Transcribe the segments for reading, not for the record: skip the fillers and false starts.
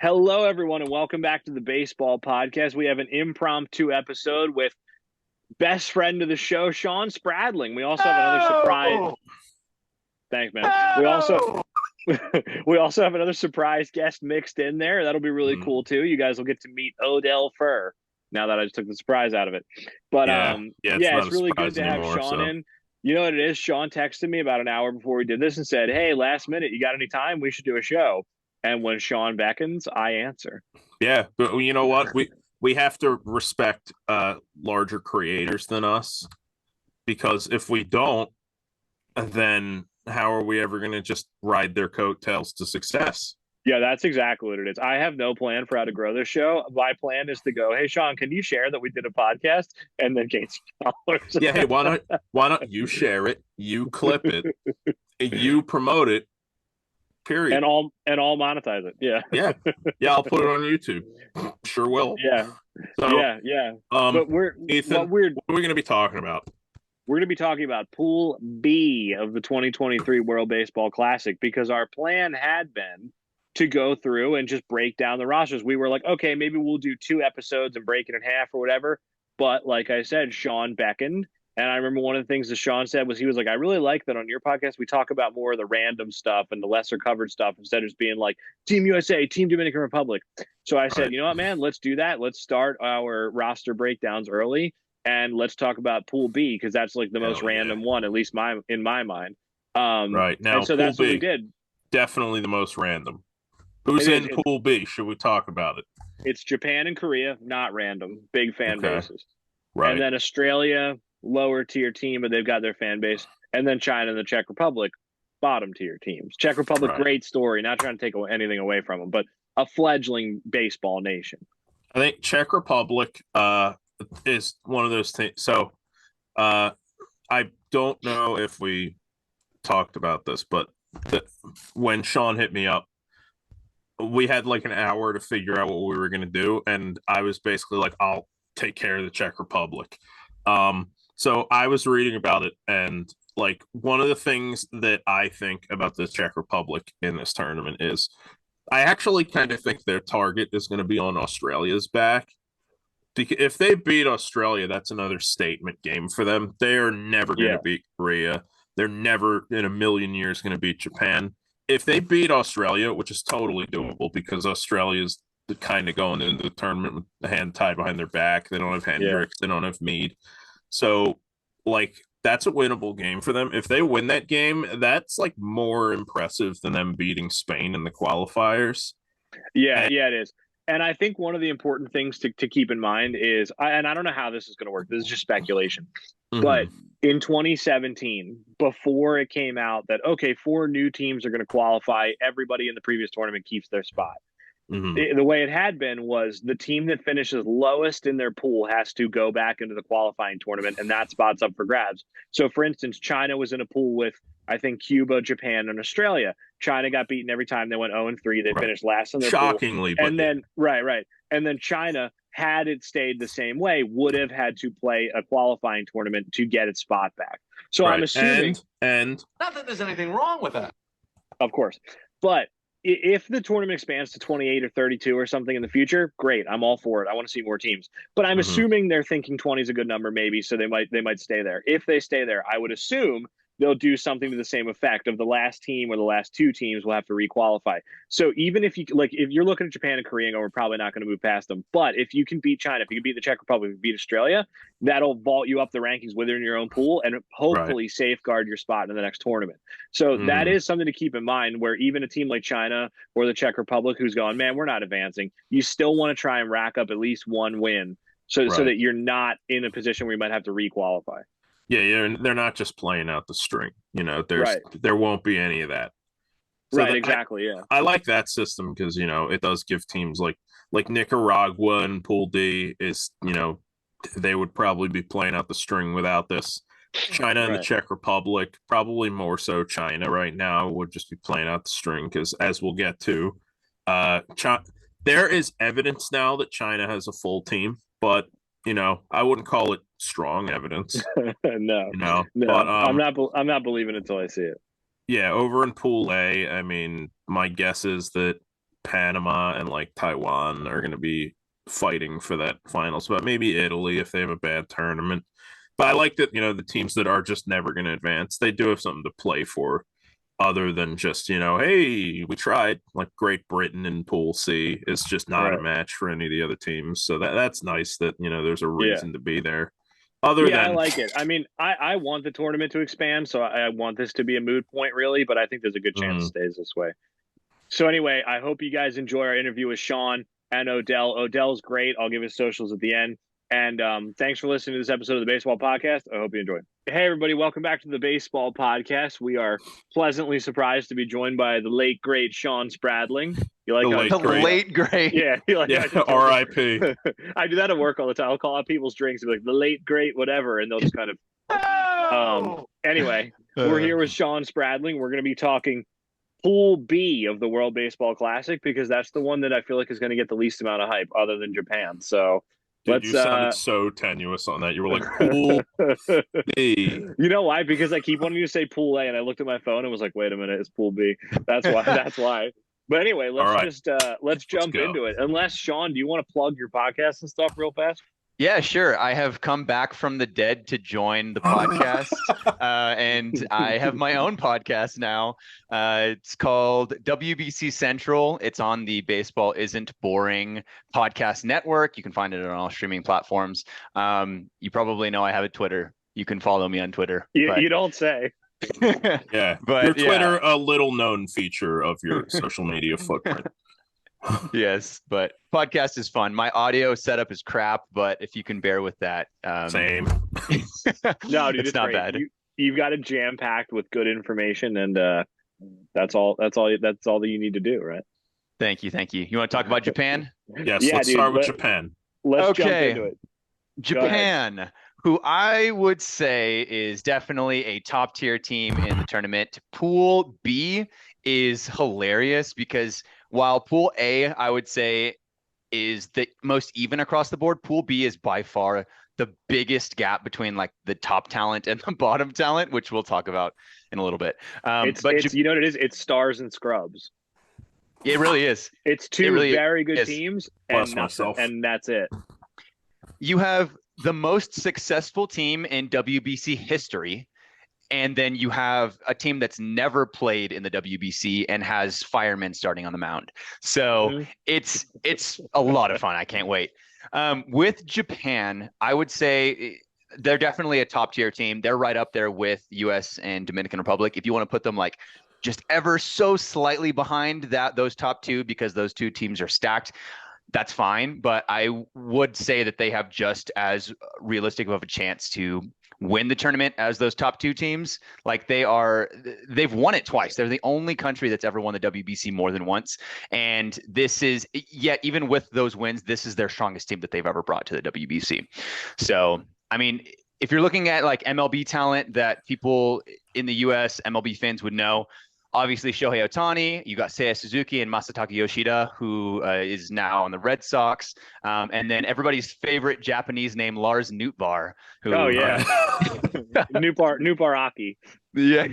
Hello, everyone, and welcome back to the Baseball Podcast. We have an impromptu episode with best friend of the show, Shawn Spradling. We also have another surprise. Thanks, man. We also have another surprise guest mixed in there. That'll be really cool too. You guys will get to meet Odellfur. Now that I just took the surprise out of it, but it's really good to have Shawn in. You know what it is? Shawn texted me about an hour before we did this and said, "Hey, last minute, you got any time? We should do a show." And when Shawn beckons, I answer. Yeah, but you know what? We have to respect larger creators than us, because if we don't, then how are we ever going to just ride their coattails to success? Yeah, that's exactly what it is. I have no plan for how to grow this show. My plan is to go, "Hey, Shawn, can you share that we did a podcast?" And then gain some followers. Yeah, hey, why not you share it, you clip it, you promote it, period, and all monetize it. Yeah, I'll put it on YouTube. Sure will. Yeah. But Ethan, what are we going to be talking about? We're going to be talking about Pool B of the 2023 World Baseball Classic, because our plan had been to go through and just break down the rosters. We were like, okay, maybe we'll do 2 episodes and break it in half or whatever. But like I said, Shawn beckoned. And I remember one of the things that Shawn said was, he was like, "I really like that on your podcast we talk about more of the random stuff and the lesser covered stuff instead of just being like Team USA, Team Dominican Republic." So I said, You know what, man, let's do that. Let's start our roster breakdowns early, and let's talk about Pool B, because that's like the most random one, at least in my mind. Right now, and so that's what we did. Definitely the most random. Who's in Pool B? Should we talk about it? It's Japan and Korea, not random. Big fan bases. Right. And then Australia, lower tier team, but they've got their fan base. And then China and the Czech Republic, bottom tier teams. Czech Republic, great story. Not trying to take anything away from them, but a fledgling baseball nation. I think Czech Republic is one of those things. So I don't know if we talked about this, but when Shawn hit me up, we had like an hour to figure out what we were going to do. And I was basically like, I'll take care of the Czech Republic. So I was reading about it, and like one of the things that I think about the Czech Republic in this tournament is I actually kind of think their target is going to be on Australia's back. Because if they beat Australia, that's another statement game for them. They are never going to beat Korea. They're never in a million years going to beat Japan. If they beat Australia, which is totally doable because Australia's kind of going into the tournament with the hand tied behind their back. They don't have Hendricks. They don't have Meade. So, like, that's a winnable game for them. If they win that game, that's, like, more impressive than them beating Spain in the qualifiers. Yeah, it is. And I think one of the important things to keep in mind is, and I don't know how this is going to work. This is just speculation. Mm-hmm. But in 2017, before it came out that, okay, 4 new teams are going to qualify, everybody in the previous tournament keeps their spot. Mm-hmm. The way it had been was the team that finishes lowest in their pool has to go back into the qualifying tournament, and that spot's up for grabs. So, for instance, China was in a pool with, I think, Cuba, Japan, and Australia. China got beaten every time they went 0-3. They finished last in their shockingly, pool. And then, and then China, had it stayed the same way, would have had to play a qualifying tournament to get its spot back. So I'm assuming, and not that there's anything wrong with that, of course, but if the tournament expands to 28 or 32 or something in the future, great. I'm all for it. I want to see more teams. But I'm assuming they're thinking 20 is a good number, maybe, so they might stay there. If they stay there, I would assume they'll do something to the same effect of the last team or the last 2 teams will have to requalify. So even if if you're looking at Japan and Korea and we're probably not going to move past them, but if you can beat China, if you can beat the Czech Republic, if you beat Australia, that'll vault you up the rankings within your own pool and hopefully safeguard your spot in the next tournament. So that is something to keep in mind, where even a team like China or the Czech Republic who's going, man, we're not advancing, you still want to try and rack up at least 1 win so that you're not in a position where you might have to requalify. Yeah, they're not just playing out the string. There won't be any of that. So exactly. I like that system because it does give teams like Nicaragua and Pool D is they would probably be playing out the string without this. China and the Czech Republic, probably more so China right now, would just be playing out the string because, as we'll get to, there is evidence now that China has a full team, but I wouldn't call it strong evidence. No. But I'm not believing it until I see it. Yeah, over in Pool A, I mean, my guess is that Panama and like Taiwan are going to be fighting for that finals, but maybe Italy if they have a bad tournament. But I like that, the teams that are just never going to advance, they do have something to play for other than just, hey, we tried. Like Great Britain in Pool C is just not a match for any of the other teams. So that's nice that, there's a reason to be there. I like it. I mean, I want the tournament to expand, so I want this to be a moot point, really, but I think there's a good chance it stays this way. So anyway, I hope you guys enjoy our interview with Shawn and Odell. Odell's great. I'll give his socials at the end. And thanks for listening to this episode of the Baseball Podcast. I hope you enjoyed. Hey, everybody. Welcome back to the Baseball Podcast. We are pleasantly surprised to be joined by the late, great Shawn Spradling. You like the late, great? Yeah. R.I.P. I do that at work all the time. I'll call out people's drinks and be like, the late, great, whatever. And they'll just kind of... Anyway, we're here with Shawn Spradling. We're going to be talking Pool B of the World Baseball Classic because that's the one that I feel like is going to get the least amount of hype other than Japan. So... Dude, you sounded so tenuous on that. You were like, Pool B. You know why? Because I keep wanting to say Pool A, and I looked at my phone and was like, wait a minute, it's Pool B. That's why. That's why. But anyway, let's jump into it. Unless, Shawn, do you want to plug your podcast and stuff real fast? Yeah, sure. I have come back from the dead to join the podcast, and I have my own podcast now. It's called WBC Central. It's on the Baseball Isn't Boring podcast network. You can find it on all streaming platforms. You probably know I have a Twitter. You can follow me on Twitter. You don't say. Yeah, but your Twitter, a little known feature of your social media footprint. Yes, but podcast is fun. My audio setup is crap, but if you can bear with that, same. No, dude, it's not great. bad. You've got it jam packed with good information, and that's all that you need to do, right? Thank you. You want to talk about Japan? Yes, let's start with Japan. Let's jump into it. Japan, who I would say is definitely a top tier team in the tournament. Pool B is hilarious because while Pool A, I would say, is the most even across the board, Pool B is by far the biggest gap between like the top talent and the bottom talent, which we'll talk about in a little bit. But you know what it is? It's stars and scrubs. It really is. It's two very good teams, and that's it. You have the most successful team in WBC history. And then you have a team that's never played in the WBC and has firemen starting on the mound. So it's a lot of fun. I can't wait. With Japan, I would say they're definitely a top tier team. They're right up there with US and Dominican Republic. If you want to put them like just ever so slightly behind those top two, because those two teams are stacked, that's fine. But I would say that they have just as realistic of a chance to win the tournament as those top two teams. Like they've won it twice. They're the only country that's ever won the WBC more than once. And this is, yet even with those wins, this is their strongest team that they've ever brought to the WBC. So, I mean, if you're looking at like MLB talent that people in the US, MLB fans would know, obviously Shohei Ohtani, you got Seiya Suzuki and Masataka Yoshida, who is now on the Red Sox. And then everybody's favorite Japanese name, Lars Nootbaar. Who, Nootbaar Aki. Yeah.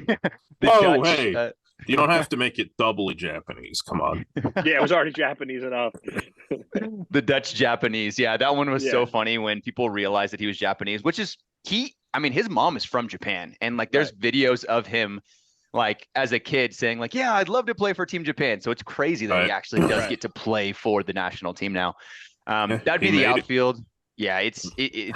Dutch, hey, you don't have to make it doubly Japanese. Come on. Yeah, it was already Japanese enough. The Dutch Japanese. Yeah, that one was so funny when people realized that he was Japanese, which is his mom is from Japan. And like there's videos of him like as a kid saying like, yeah, I'd love to play for Team Japan. So it's crazy that he actually does get to play for the national team now. That'd be the outfield. Yeah, it's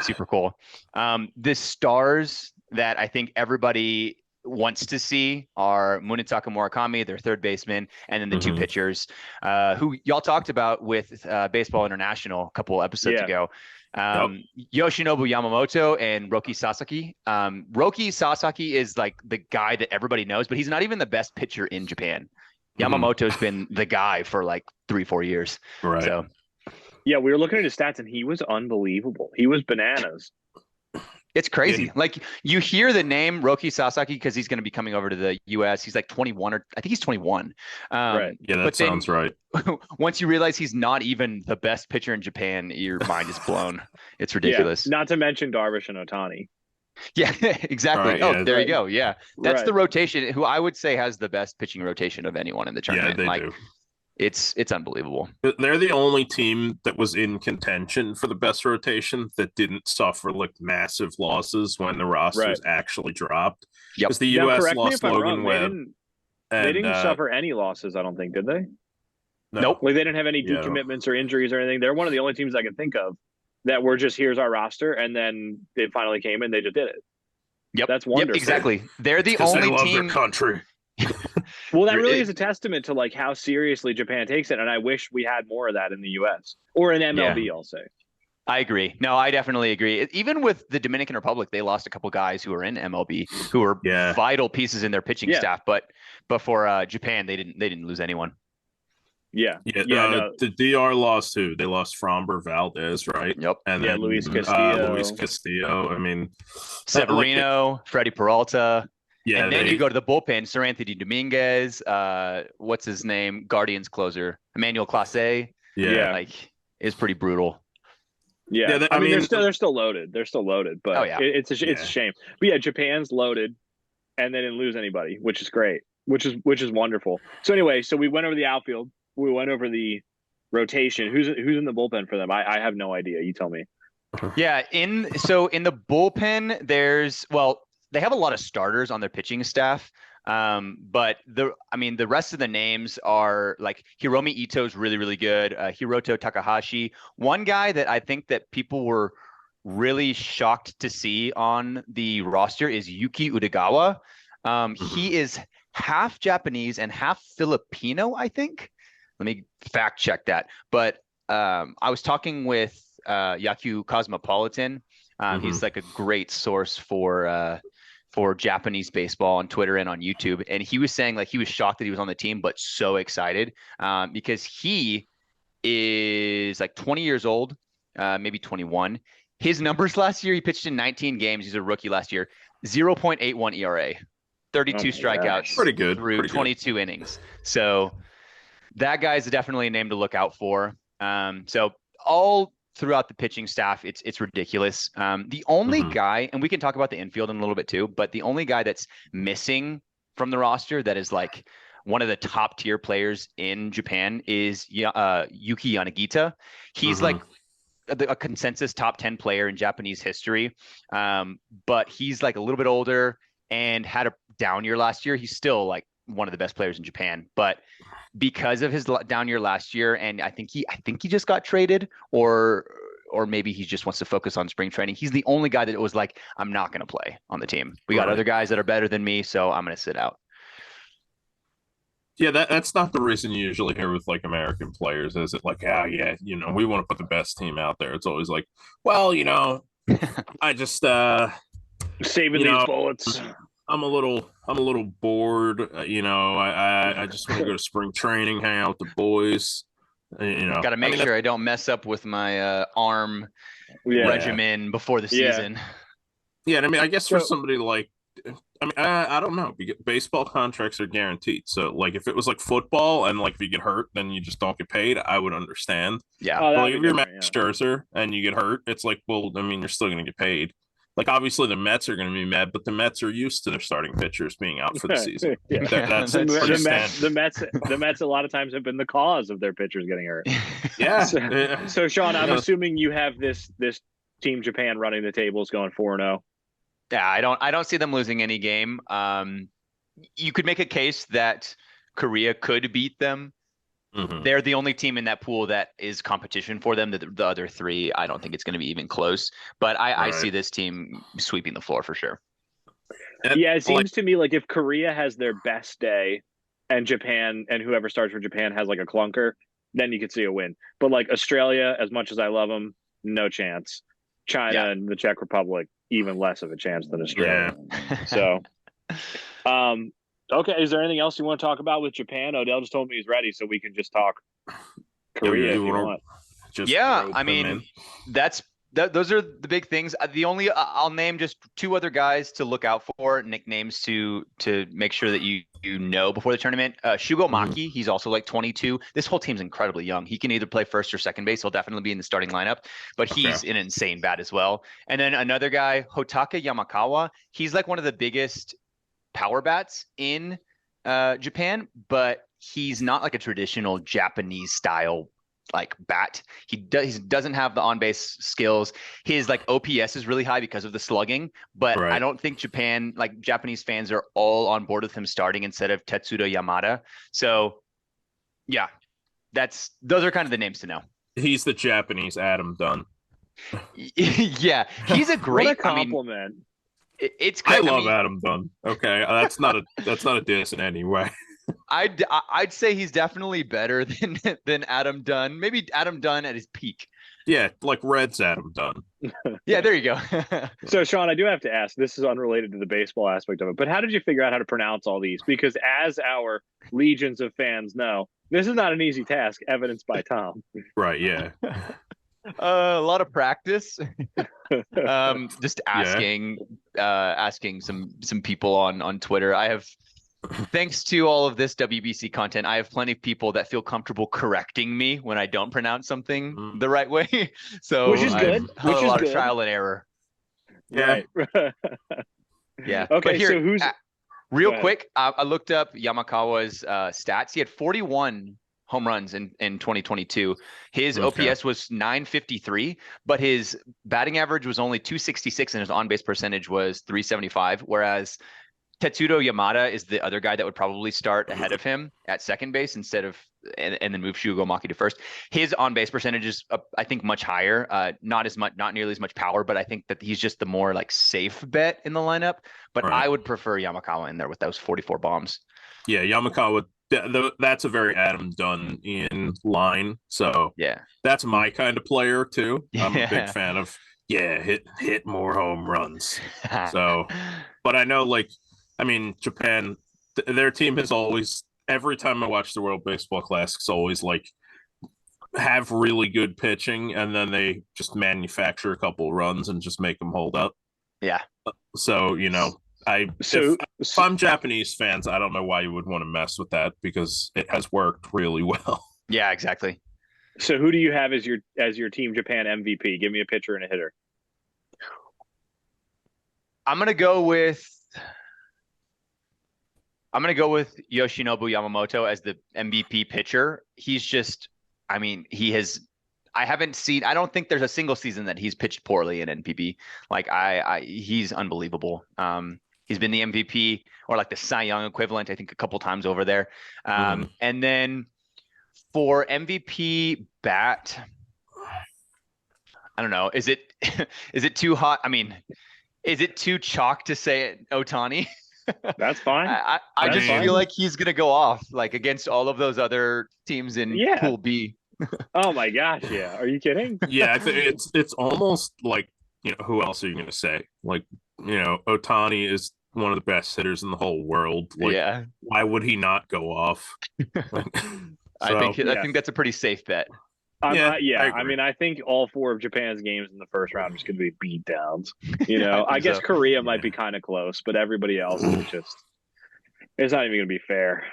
super cool. The stars that I think everybody wants to see are Munetaka Murakami, their third baseman, and then the two pitchers who y'all talked about with Baseball International a couple episodes ago. Yoshinobu Yamamoto and Roki Sasaki. Roki Sasaki is like the guy that everybody knows, but he's not even the best pitcher in Japan. Yamamoto's been the guy for like 3-4 years. Right. So yeah, we were looking at his stats and he was unbelievable. He was bananas. It's crazy. Yeah. Like you hear the name Roki Sasaki because he's going to be coming over to the US. He's like 21 or I think he's 21. Right. Yeah, that sounds right. Once you realize he's not even the best pitcher in Japan, your mind is blown. It's ridiculous. Yeah, not to mention Darvish and Ohtani. Yeah, exactly. Right, there you go. Yeah. That's the rotation, who I would say has the best pitching rotation of anyone in the tournament. Yeah, they do. It's unbelievable. They're the only team that was in contention for the best rotation that didn't suffer like massive losses when the rosters actually dropped. Yep. Because the Now, U.S. correct me lost if I'm Logan wrong. Webb. They didn't suffer any losses, I don't think, did they? Nope. Like, they didn't have any decommitments or injuries or anything. They're one of the only teams I can think of that were just, here's our roster, and then it finally came and they just did it. Yep. That's wonderful. Yep, exactly. They're the Because only they love team. their country. Well, that really is a testament to like how seriously Japan takes it, and I wish we had more of that in the U.S. or in MLB. I'll say. I agree. No, I definitely agree. Even with the Dominican Republic, they lost a couple guys who were in MLB who were vital pieces in their pitching staff. But for Japan, they didn't lose anyone. The DR lost who? They lost Fromber Valdez, right? Yep. And then Luis Castillo. Luis Castillo. I mean, Severino, Freddie Peralta. Yeah, and then you go to the bullpen, Sir Anthony Dominguez, what's his name? Guardians closer, Emmanuel Clase. Like, it's pretty brutal. I mean, they're still loaded. They're still loaded, but it's a shame. But yeah, Japan's loaded, and they didn't lose anybody, which is great, which is wonderful. So anyway, we went over the outfield, we went over the rotation. Who's in the bullpen for them? I have no idea. You tell me. Yeah, in the bullpen, they have a lot of starters on their pitching staff. But the rest of the names are like Hiromi Ito's really, really good. Hiroto Takahashi. One guy that I think that people were really shocked to see on the roster is Yuki Udagawa. He is half Japanese and half Filipino, I think. Let me fact check that. But I was talking with Yaku Cosmopolitan. He's like a great source for Japanese baseball on Twitter and on YouTube. And he was saying like he was shocked that he was on the team, but so excited because he is like 20 years old, maybe 21. His numbers last year, he pitched in 19 games. He's a rookie last year, 0.81 ERA, 32 strikeouts, pretty good through 22 innings. So that guy's definitely a name to look out for. So all throughout the pitching staff, it's ridiculous. The only guy, and we can talk about the infield in a little bit too, but the only guy that's missing from the roster that is like one of the top tier players in Japan is Yuki Yanagita. He's like a consensus top 10 player in Japanese history. But he's like a little bit older and had a down year last year. He's still like one of the best players in Japan, but because of his down year last year, and I think he just got traded, or maybe he just wants to focus on spring training. He's the only guy that was like, I'm not going to play on the team. We got other guys that are better than me, so I'm going to sit out. Yeah, that's not the reason you usually hear with like American players. Is it like, we want to put the best team out there? It's always like, well, I just saving these bullets. I'm a little bored. I just want to go to spring training, hang out with the boys. Got to make sure I don't mess up with my arm regimen before the season. Yeah, and I guess for somebody like, I don't know. Baseball contracts are guaranteed. So, like, if it was like football and like if you get hurt, then you just don't get paid. I would understand. Yeah. But like, if you're Max Scherzer and you get hurt, it's like, well, you're still going to get paid. Like, obviously, the Mets are going to be mad, but the Mets are used to their starting pitchers being out for the season. That's the Mets a lot of times have been the cause of their pitchers getting hurt. So Sean, I'm assuming you have this Team Japan running the tables, going 4-0. Yeah, I don't see them losing any game. You could make a case that Korea could beat them. They're the only team in that pool that is competition for them. The other three, I don't think it's going to be even close. But I see this team sweeping the floor for sure. Yeah, it seems to me like if Korea has their best day and Japan and whoever starts for Japan has like a clunker, then you could see a win. But like Australia, as much as I love them, no chance. China and the Czech Republic, even less of a chance than Australia. So, okay, is there anything else you want to talk about with Japan? Odell just told me he's ready, so we can just talk Korea if you want. Those are the big things. The only I'll name just two other guys to look out for, nicknames to make sure that you know before the tournament. Shugo Maki, he's also like 22. This whole team's incredibly young. He can either play first or second base. He'll definitely be in the starting lineup, but he's an insane bat as well. And then another guy, Hotaka Yamakawa. He's like one of the biggest power bats in Japan, but he's not like a traditional Japanese style like bat. He doesn't have the on base skills. His like OPS is really high because of the slugging, but Right. I don't think Japanese fans are all on board with him starting instead of Tetsudo Yamada. So yeah, those are kind of the names to know. He's the Japanese Adam Dunn. Yeah, he's a great What a compliment. It's I love Adam Dunn. Okay, that's not a diss in any way. I'd say he's definitely better than Adam Dunn. Maybe Adam Dunn at his peak. Yeah, like Red's Adam Dunn. Yeah, there you go. So, Shawn, I do have to ask, this is unrelated to the baseball aspect of it, but how did you figure out how to pronounce all these? Because as our legions of fans know, this is not an easy task, evidenced by Tom. Right, yeah. A lot of practice. Just asking some people on Twitter. I have, thanks to all of this WBC content, I have plenty of people that feel comfortable correcting me when I don't pronounce something the right way. So which is good. A lot of trial and error. Yeah. Right. Yeah. Okay, but here, so who's real quick, I looked up Yamakawa's stats. He had 41 home runs in 2022. His OPS was 953, but his batting average was only 266 and his on-base percentage was 375, whereas Tetsudo Yamada is the other guy that would probably start ahead of him at second base instead of and then move Shugo Maki to first. His on-base percentage is I think much higher, not nearly as much power, but I think that he's just the more like safe bet in the lineup. But Right. I would prefer Yamakawa in there with those 44 bombs. Yeah, Yamakawa, that's a very Adam Dunn in line. So Yeah. that's my kind of player too. I'm a Yeah. big fan of hit more home runs. So, but I know Japan, their team has always, every time I watch the World Baseball Classic, it's always like have really good pitching and then they just manufacture a couple runs and just make them hold up. Yeah. So, if I'm Japanese fans, I don't know why you would want to mess with that because it has worked really well. Yeah, exactly. So who do you have as your Team Japan MVP? Give me a pitcher and a hitter. I'm gonna go with Yoshinobu Yamamoto as the MVP pitcher. He's just, I don't think there's a single season that he's pitched poorly in NPB. Like he's unbelievable. He's been the MVP or like the Cy Young equivalent, I think, a couple times over there. And then for MVP bat, I don't know. Is it too hot? I mean, is it too chalk to say Ohtani? That's fine. I just feel like he's gonna go off like against all of those other teams in Pool B. Oh my gosh, yeah. Are you kidding? Yeah, I think it's almost like, who else are you gonna say? Like, Ohtani is one of the best hitters in the whole world. Like, Yeah. why would he not go off? I think that's a pretty safe bet. I think all four of Japan's games in the first round are just going to be beat downs. I guess so. Korea might be kind of close, but everybody else is just, it's not even going to be fair.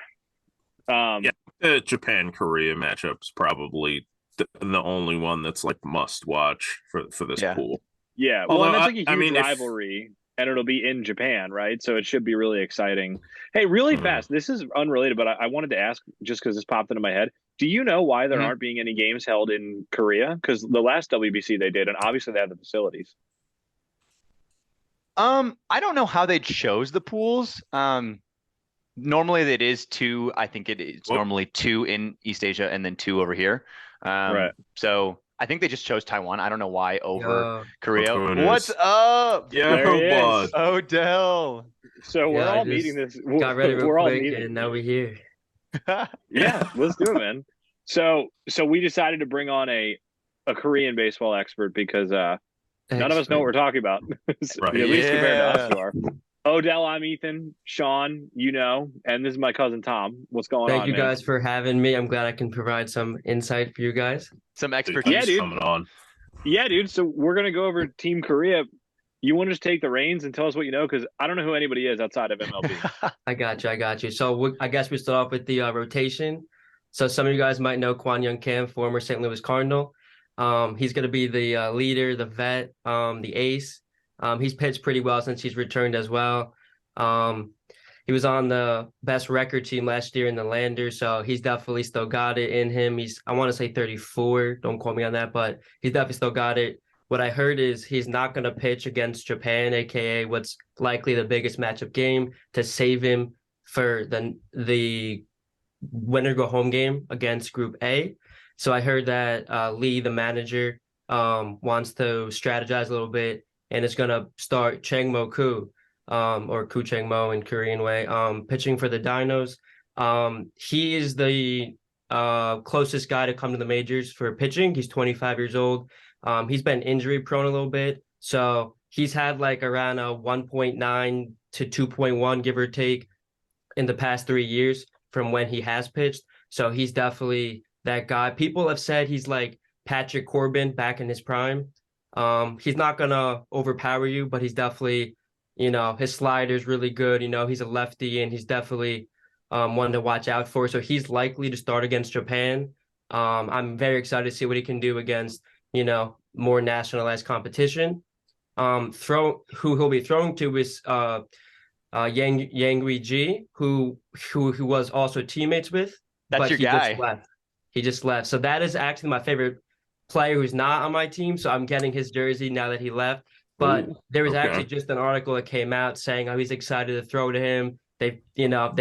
The Japan-Korea matchup's probably the only one that's like must watch for this pool. Yeah, well, and that's like a huge rivalry, and it'll be in Japan, right? So it should be really exciting. Hey, really fast, this is unrelated, but I wanted to ask, just because this popped into my head, do you know why there aren't being any games held in Korea? Because the last WBC they did, and obviously they have the facilities. I don't know how they chose the pools. Normally it is two. I think it's normally two in East Asia and then two over here. Right. So I think they just chose Taiwan. I don't know why over Korea. What's up? Yeah, boss. Odell. So we're all meeting this. Got ready real we're all quick, meeting. and now we're here. Yeah, let's do it, man. So we decided to bring on a Korean baseball expert because none of us know what we're talking about. Right. At least compared to us two are. Odell, I'm Ethan. Sean, and this is my cousin Tom. What's going on? Thank you guys for having me. I'm glad I can provide some insight for you guys. Some expertise. Yeah, dude. Coming on. Yeah, dude. So we're gonna go over Team Korea. You want to just take the reins and tell us what you know? Because I don't know who anybody is outside of MLB. I got you. So I guess we start off with the rotation. So some of you guys might know Kwon Young Kim, former St. Louis Cardinal. He's going to be the leader, the vet, the ace. He's pitched pretty well since he's returned as well. He was on the best record team last year in the Lander, so he's definitely still got it in him. I want to say 34. Don't quote me on that, but he's definitely still got it. What I heard is he's not going to pitch against Japan, aka what's likely the biggest matchup game, to save him for the winner go home game against Group A. So I heard that Lee, the manager, wants to strategize a little bit and is going to start Chang Mo Koo, or Koo Chang Mo in Korean way, pitching for the Dinos. He is the closest guy to come to the majors for pitching. He's 25 years old. He's been injury prone a little bit. So he's had like around a 1.9 to 2.1, give or take, in the past 3 years from when he has pitched. So he's definitely that guy. People have said he's like Patrick Corbin back in his prime. He's not going to overpower you, but he's definitely, his slider's really good. He's a lefty and he's definitely one to watch out for. So he's likely to start against Japan. I'm very excited to see what he can do against, more nationalized competition. Who he'll be throwing to is Yang Ji, who was also teammates with. That's your guy. He just left. So that is actually my favorite player who's not on my team. So I'm getting his jersey now that he left. But there was actually just an article that came out saying how he's excited to throw to him. They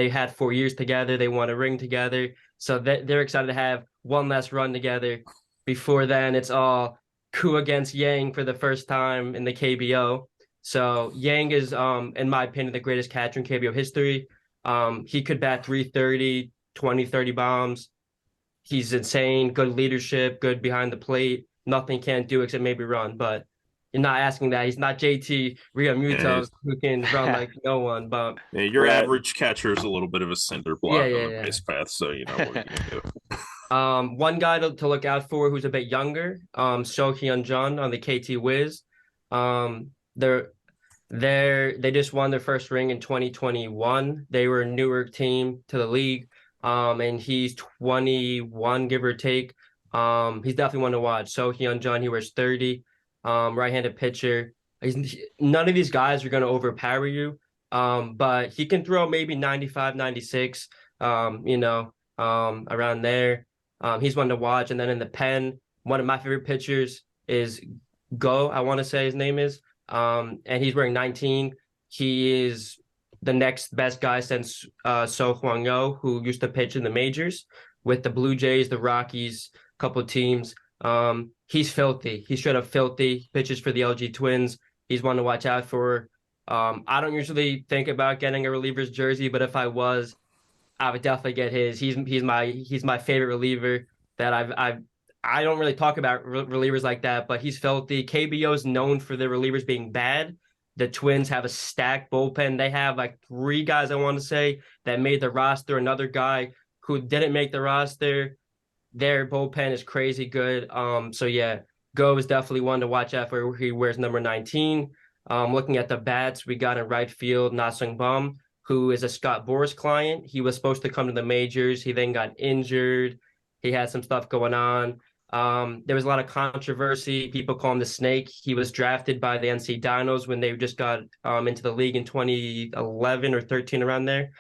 had 4 years together. They won a ring together. So they're excited to have one last run together. Before then, it's all Koo against Yang for the first time in the KBO. So Yang is, in my opinion, the greatest catcher in KBO history. He could bat 330, 20, 30 bombs. He's insane, good leadership, good behind the plate. Nothing can't do except maybe run, but you're not asking that. He's not JT Realmuto who can run like no one. But your average catcher is a little bit of a cinder block on the base path, so what are you going to do? One guy to look out for who's a bit younger, So Hyun-jun on the KT Wiz. They just won their first ring in 2021. They were a newer team to the league. And he's 21, give or take. He's definitely one to watch. So Hyun-jun, he wears 30. Right-handed pitcher. None of these guys are going to overpower you, but he can throw maybe 95, 96, around there. He's one to watch. And then in the pen, one of my favorite pitchers is Go, I want to say his name is, and he's wearing 19. He is the next best guy since So Hwang-yo, who used to pitch in the majors with the Blue Jays, the Rockies, a couple of teams. He's filthy. He's straight up filthy. Pitches for the LG Twins. He's one to watch out for. I don't usually think about getting a reliever's jersey, but if I was, I would definitely get his. He's my favorite reliever that I don't really talk about relievers like that, but he's filthy. KBO is known for their relievers being bad. The Twins have a stacked bullpen. They have like 3 guys, I want to say, that made the roster. Another guy who didn't make the roster. Their bullpen is crazy good. So yeah, Go is definitely one to watch out for. He wears number 19. Looking at the bats, we got in right field Na Sung-bum, who is a Scott Boras client. He was supposed to come to the majors. He then got injured. He had some stuff going on. There was a lot of controversy. People call him the Snake. He was drafted by the NC Dinos when they just got into the league in 2011 or 13, around there.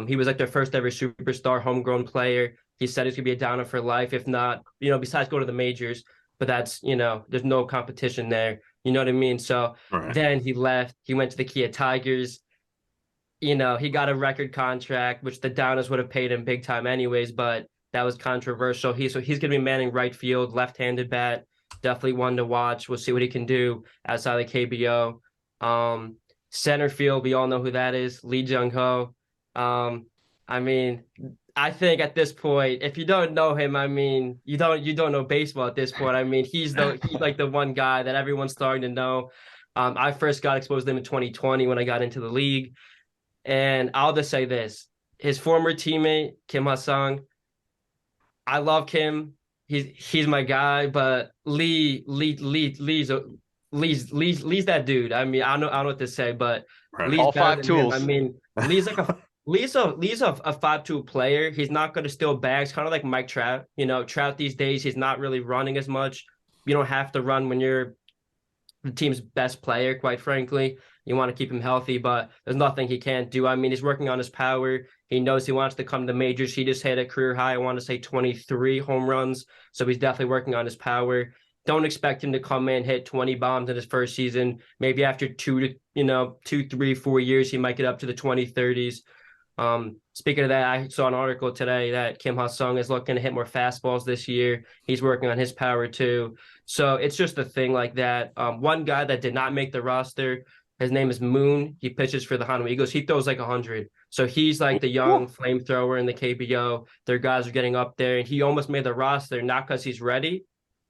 He was like their first ever superstar homegrown player. He said he's going to be a Dino for life, if not, besides go to the majors. But that's, there's no competition there. You know what I mean? So Then he left. He went to the Kia Tigers. He got a record contract, which the Dinos would have paid him big time anyways, but that was controversial. He's going to be manning right field, left-handed bat. Definitely one to watch. We'll see what he can do outside the KBO. Center field, we all know who that is, Lee Jung-ho. I think at this point, if you don't know him, you don't know baseball at this point. He's like the one guy that everyone's starting to know. I first got exposed to him in 2020 when I got into the league. And I'll just say this. His former teammate, Kim Ha-sung, I love Kim. He's my guy, but Lee's that dude. I don't know what to say, but Lee's all 5 tools. Lee's like Lee's a 5-tool player. He's not going to steal bags, kind of like Mike Trout. Trout these days, he's not really running as much. You don't have to run when you're the team's best player, quite frankly. You want to keep him healthy, but there's nothing he can't do. I mean, he's working on his power. He knows he wants to come to the majors. He just hit a career high, I want to say 23 home runs. So he's definitely working on his power. Don't expect him to come in, hit 20 bombs in his first season. Maybe after 2, 3, 4 years, he might get up to the 20-30s. Speaking of that, I saw an article today that Kim Ha-sung is looking to hit more fastballs this year. He's working on his power too. So it's just a thing like that. One guy that did not make the roster, his name is Moon. He pitches for the Hanwha Eagles. He throws like 100. So he's like the young flamethrower in the KBO. Their guys are getting up there, and he almost made the roster, not because he's ready,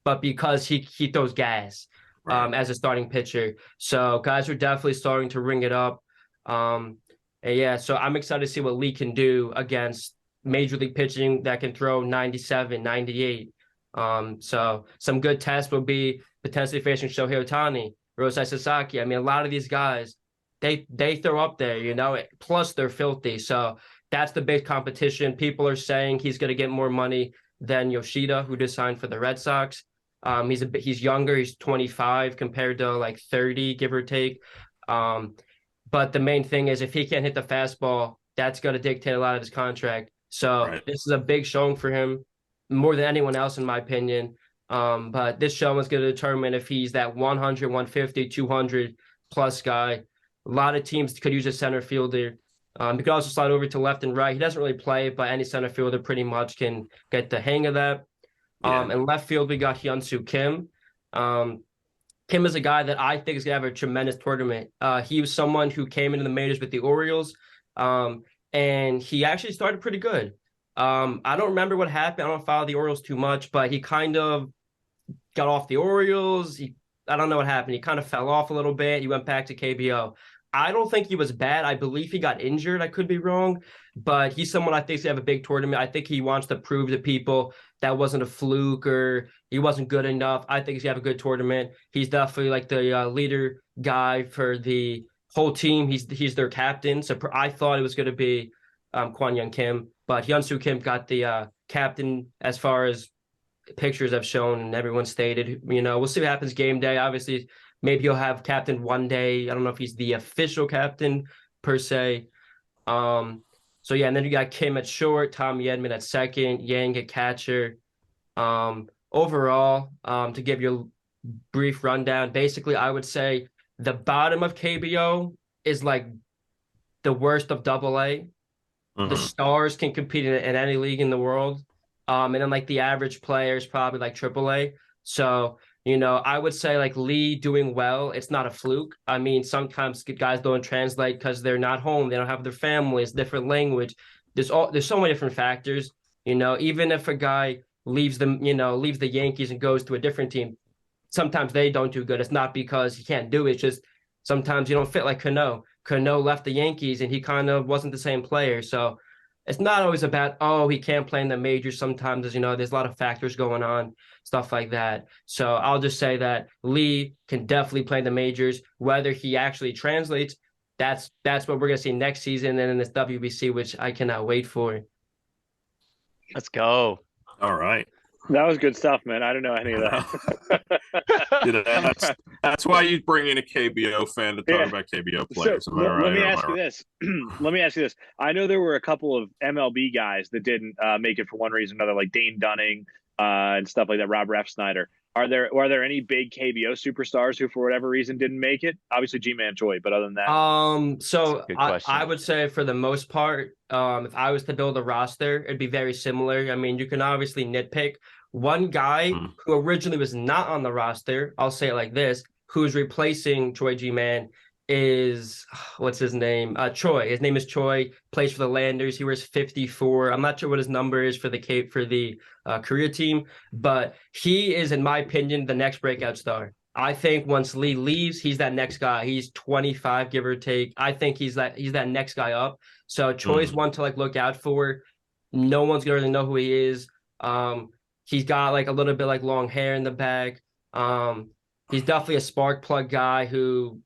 but because he throws gas as a starting pitcher. So guys are definitely starting to ring it up. And yeah, so I'm excited to see what Lee can do against major league pitching that can throw 97, 98. So some good tests will be potentially facing Shohei Ohtani, Rosai Sasaki. I mean, a lot of these guys, they throw up there, plus they're filthy. So that's the big competition. People are saying he's going to get more money than Yoshida, who just signed for the Red Sox. He's younger. He's 25 compared to like 30, give or take. But the main thing is if he can't hit the fastball, that's going to dictate a lot of his contract. So This is a big showing for him, more than anyone else, in my opinion. But this showing is going to determine if he's that 100, 150, 200 plus guy. A lot of teams could use a center fielder. He could also slide over to left and right. He doesn't really play, but any center fielder pretty much can get the hang of that. In left field, we got Hyun-Soo Kim. Kim is a guy that I think is going to have a tremendous tournament. He was someone who came into the majors with the Orioles, and he actually started pretty good. I don't remember what happened. I don't follow the Orioles too much, but he kind of got off the Orioles. I don't know what happened. He kind of fell off a little bit. He went back to KBO. I don't think he was bad. I believe he got injured. I could be wrong, but he's someone I think is going to have a big tournament. I think he wants to prove to people that wasn't a fluke or he wasn't good enough. I think he's going to have a good tournament. He's definitely like the leader guy for the whole team. He's their captain. So I thought it was going to be Kwon Young Kim, but Hyun-Soo Kim got the captain as far as pictures have shown and everyone stated. We'll see what happens game day. Obviously, maybe he'll have captain one day. I don't know if he's the official captain per se. So yeah, and then you got Kim at short, Tom Yedman at second, Yang at catcher. Overall, to give you a brief rundown, basically I would say the bottom of KBO is like the worst of AA. The stars can compete in any league in the world. And then like the average player is probably like AAA. So, I would say like Lee doing well, it's not a fluke. I mean, sometimes guys don't translate because they're not home. They don't have their families, different language. There's so many different factors. Even if a guy leaves the Yankees and goes to a different team, sometimes they don't do good. It's not because he can't do it. It's just sometimes you don't fit like Cano. Cano left the Yankees and he kind of wasn't the same player. So it's not always about, he can't play in the majors. Sometimes, there's a lot of factors going on, stuff like that. So I'll just say that Lee can definitely play in the majors. Whether he actually translates, that's what we're going to see next season and in this WBC, which I cannot wait for. Let's go. All right. That was good stuff, man. I don't know any of that. That's why you bring in a KBO fan to talk about KBO players. So, let me ask you this. Let me ask you this. I know there were a couple of MLB guys that didn't make it for one reason or another, like Dane Dunning and stuff like that, Rob Refsnyder. Are there any big KBO superstars who, for whatever reason, didn't make it? Obviously, G-Man Choi, but other than that, so I would say for the most part, if I was to build a roster, it'd be very similar. I mean, you can obviously nitpick. One guy who originally was not on the roster, I'll say it like this, who's replacing Choi G-Man is, what's his name? Choi. His name is Choi, plays for the Landers. He wears 54. I'm not sure what his number is for the Korea team, but he is, in my opinion, the next breakout star. I think once Lee leaves, he's that next guy. He's 25, give or take. I think he's that next guy up. So Choi's one to look out for. No one's gonna really know who he is. He's got a little bit long hair in the back. He's definitely a spark plug guy who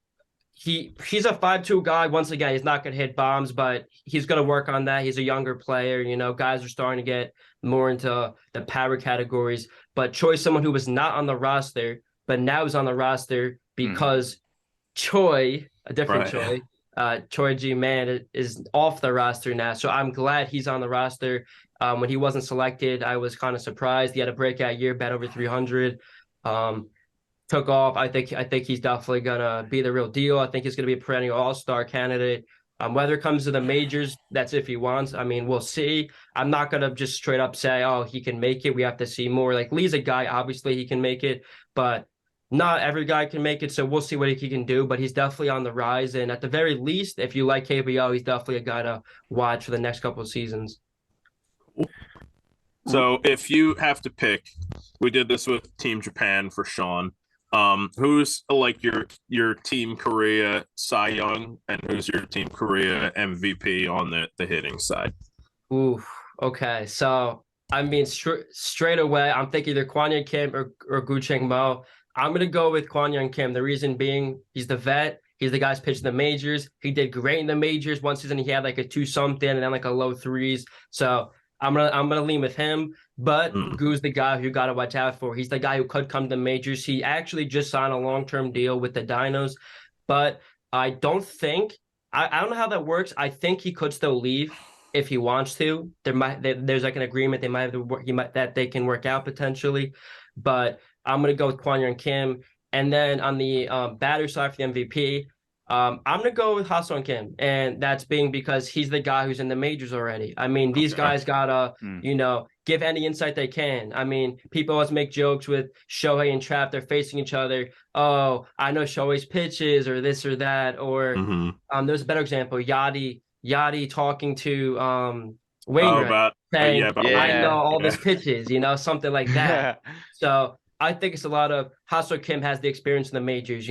he's a 5'2" guy. Once again, he's not going to hit bombs, but he's going to work on that. He's a younger player. Guys are starting to get more into the power categories. But Choi's someone who was not on the roster, but now is on the roster because Choi a different Choi. Choi Ji-man is off the roster now, so I'm glad he's on the roster. When he wasn't selected, I was kind of surprised. He had a breakout year, bet over 300. Took off. I think he's definitely gonna be the real deal. I think he's gonna be a perennial all-star candidate. Whether it comes to the majors, that's if he wants. I mean, we'll see. I'm not gonna just straight up say, oh, he can make it. We have to see more. Like Lee's a guy, obviously he can make it, but not every guy can make it. So we'll see what he can do. But he's definitely on the rise. And at the very least, if you like KBO, he's definitely a guy to watch for the next couple of seasons. So if you have to pick, we did this with Team Japan for Shawn. Who's like your Team Korea Cy Young, and who's your Team Korea MVP on the hitting side? Ooh, okay. So I mean, straight away, I'm thinking either Kwon Young Kim or Gu Cheng Mo. I'm gonna go with Kwon Young Kim. The reason being, he's the vet. He's the guy's pitched in the majors. He did great in the majors. One season he had like a 2-something and then like a low 3s. So I'm gonna lean with him. But Gu's the guy who you gotta watch out for. He's the guy who could come to the majors. He actually just signed a long-term deal with the Dinos, but I don't think I don't know how that works. I think he could still leave if he wants to. There's like an agreement that they can work out potentially. But I'm gonna go with Kwon Young Kim, and then on the batter side for the MVP. I'm gonna go with Ha-Seong Kim, and that's being because he's the guy who's in the majors already. I mean, these guys gotta, give any insight they can. I mean, people always make jokes with Shohei and Trap. They're facing each other. Oh, I know Shohei's pitches or this or that. Or there's a better example. Yachty talking to Wainwright saying, I know all his pitches, something like that. So I think it's a lot of Ha-Seong Kim has the experience in the majors,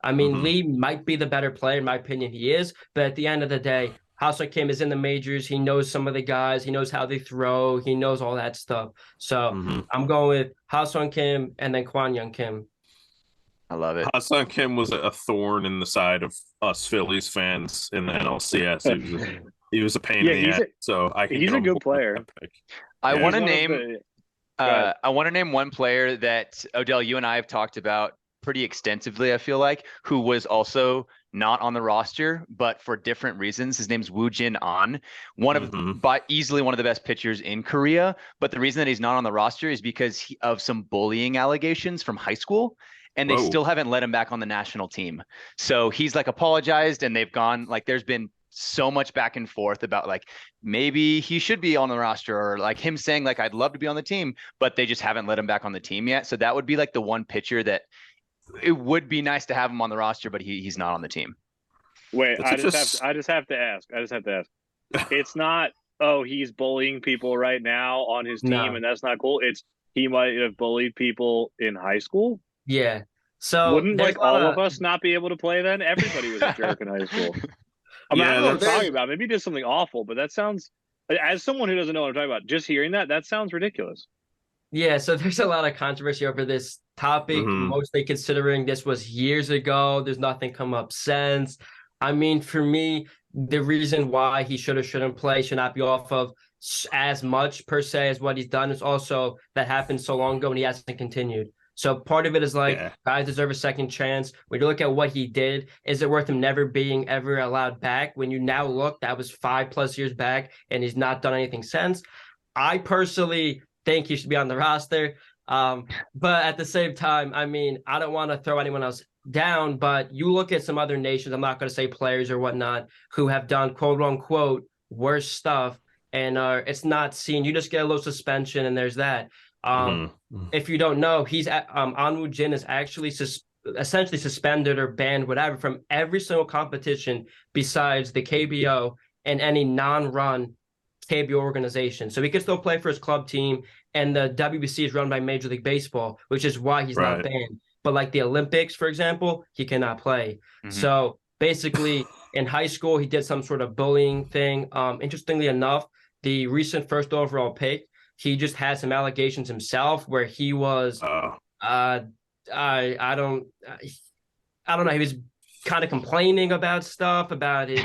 I mean, Lee might be the better player, in my opinion, he is. But at the end of the day, Ha-Seong Kim is in the majors. He knows some of the guys. He knows how they throw. He knows all that stuff. So I'm going with Ha-Seong Kim and then Kwon Young Kim. I love it. Ha-Seong Kim was a thorn in the side of us Phillies fans in the NLCS. He was a pain in the ass. So he's a good player. I want to name. I want to name one player that Odell, you and I have talked about pretty extensively, I feel like, who was also not on the roster, but for different reasons. His name's Woo Jin An, easily one of the best pitchers in Korea. But the reason that he's not on the roster is because of some bullying allegations from high school, and they still haven't let him back on the national team. So he's like apologized, and they've gone like there's been so much back and forth about like maybe he should be on the roster, or like him saying like I'd love to be on the team, but they just haven't let him back on the team yet. So that would be like the one pitcher that it would be nice to have him on the roster, but he's not on the team. Wait, I just have to ask. It's not, he's bullying people right now on his team, and that's not cool. It's he might have bullied people in high school. Yeah. So wouldn't like all of us not be able to play then? Everybody was a jerk in high school. I don't know what I'm talking about. Maybe he did something awful, but that sounds, as someone who doesn't know what I'm talking about, just hearing that sounds ridiculous. Yeah, so there's a lot of controversy over this topic, mostly considering this was years ago. There's nothing come up since. I mean, for me, the reason why he should not be off of as much per se as what he's done is also that happened so long ago and he hasn't continued. So part of it is like, guys deserve a second chance. When you look at what he did, is it worth him never being ever allowed back? When you now look, that was 5+ years back and he's not done anything since. I personally think he should be on the roster. But at the same time, I mean, I don't want to throw anyone else down, but you look at some other nations, I'm not going to say players or whatnot, who have done quote unquote worse stuff. And it's not seen. You just get a little suspension and there's that. If you don't know, he's An Woo Jin is actually essentially suspended or banned, whatever, from every single competition besides the KBO and any non-run KBO organization. So he can still play for his club team, and the WBC is run by Major League Baseball, which is why he's not banned. But like the Olympics, for example, he cannot play. So basically, in high school, he did some sort of bullying thing. Interestingly enough, the recent first overall pick, he just had some allegations himself where he was, I don't know. He was kind of complaining about stuff, about his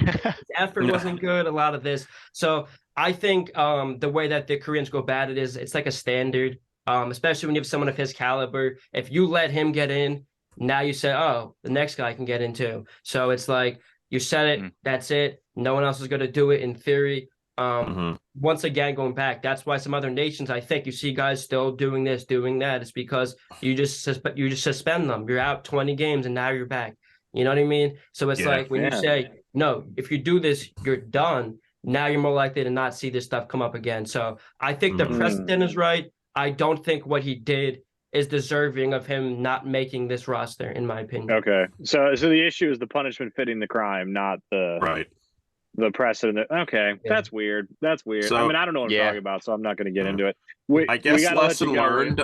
effort wasn't good, a lot of this. So I think the way that the Koreans go about it is it's like a standard, especially when you have someone of his caliber. If you let him get in, Now you say, oh, the next guy can get in too. So it's like you said it, that's it. No one else is going to do it in theory. Once again, going back, that's why some other nations, I think you see guys still doing this, doing that. It's because you just suspend them. You're out 20 games and now you're back. You know what I mean? So it's like when you say, no, if you do this, you're done. Now you're more likely to not see this stuff come up again. So I think the precedent is right. I don't think what he did is deserving of him not making this roster, in my opinion. Okay. So the issue is the punishment fitting the crime, not the precedent. Okay. Yeah. That's weird. So, I mean, I don't know what I'm talking about, so I'm not going to get into it. I guess lesson learned.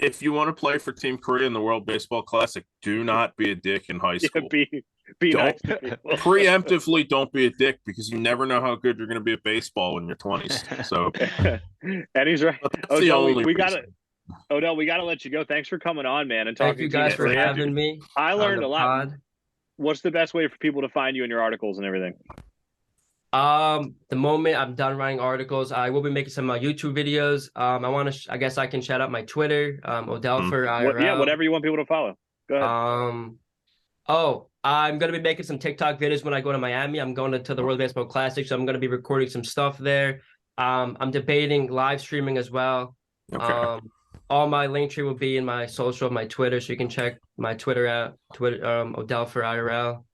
If you want to play for Team Korea in the World Baseball Classic, do not be a dick in high school. Be nice. Preemptively, don't be a dick, because you never know how good you're going to be at baseball in your 20s. So, and he's right. Odell, we got to let you go. Thanks for coming on, man, and talking. Thank you guys for having me. I learned a lot. What's the best way for people to find you in your articles and everything? The moment I'm done writing articles, I will be making some YouTube videos. I guess I can shout out my Twitter, Odellfur IRL. Whatever you want people to follow. Go ahead. I'm going to be making some TikTok videos when I go to Miami. I'm going to the World Baseball Classic, so I'm going to be recording some stuff there. I'm debating live streaming as well. Okay. All my link tree will be in my social, my Twitter, so you can check my Twitter out, Odellfur IRL.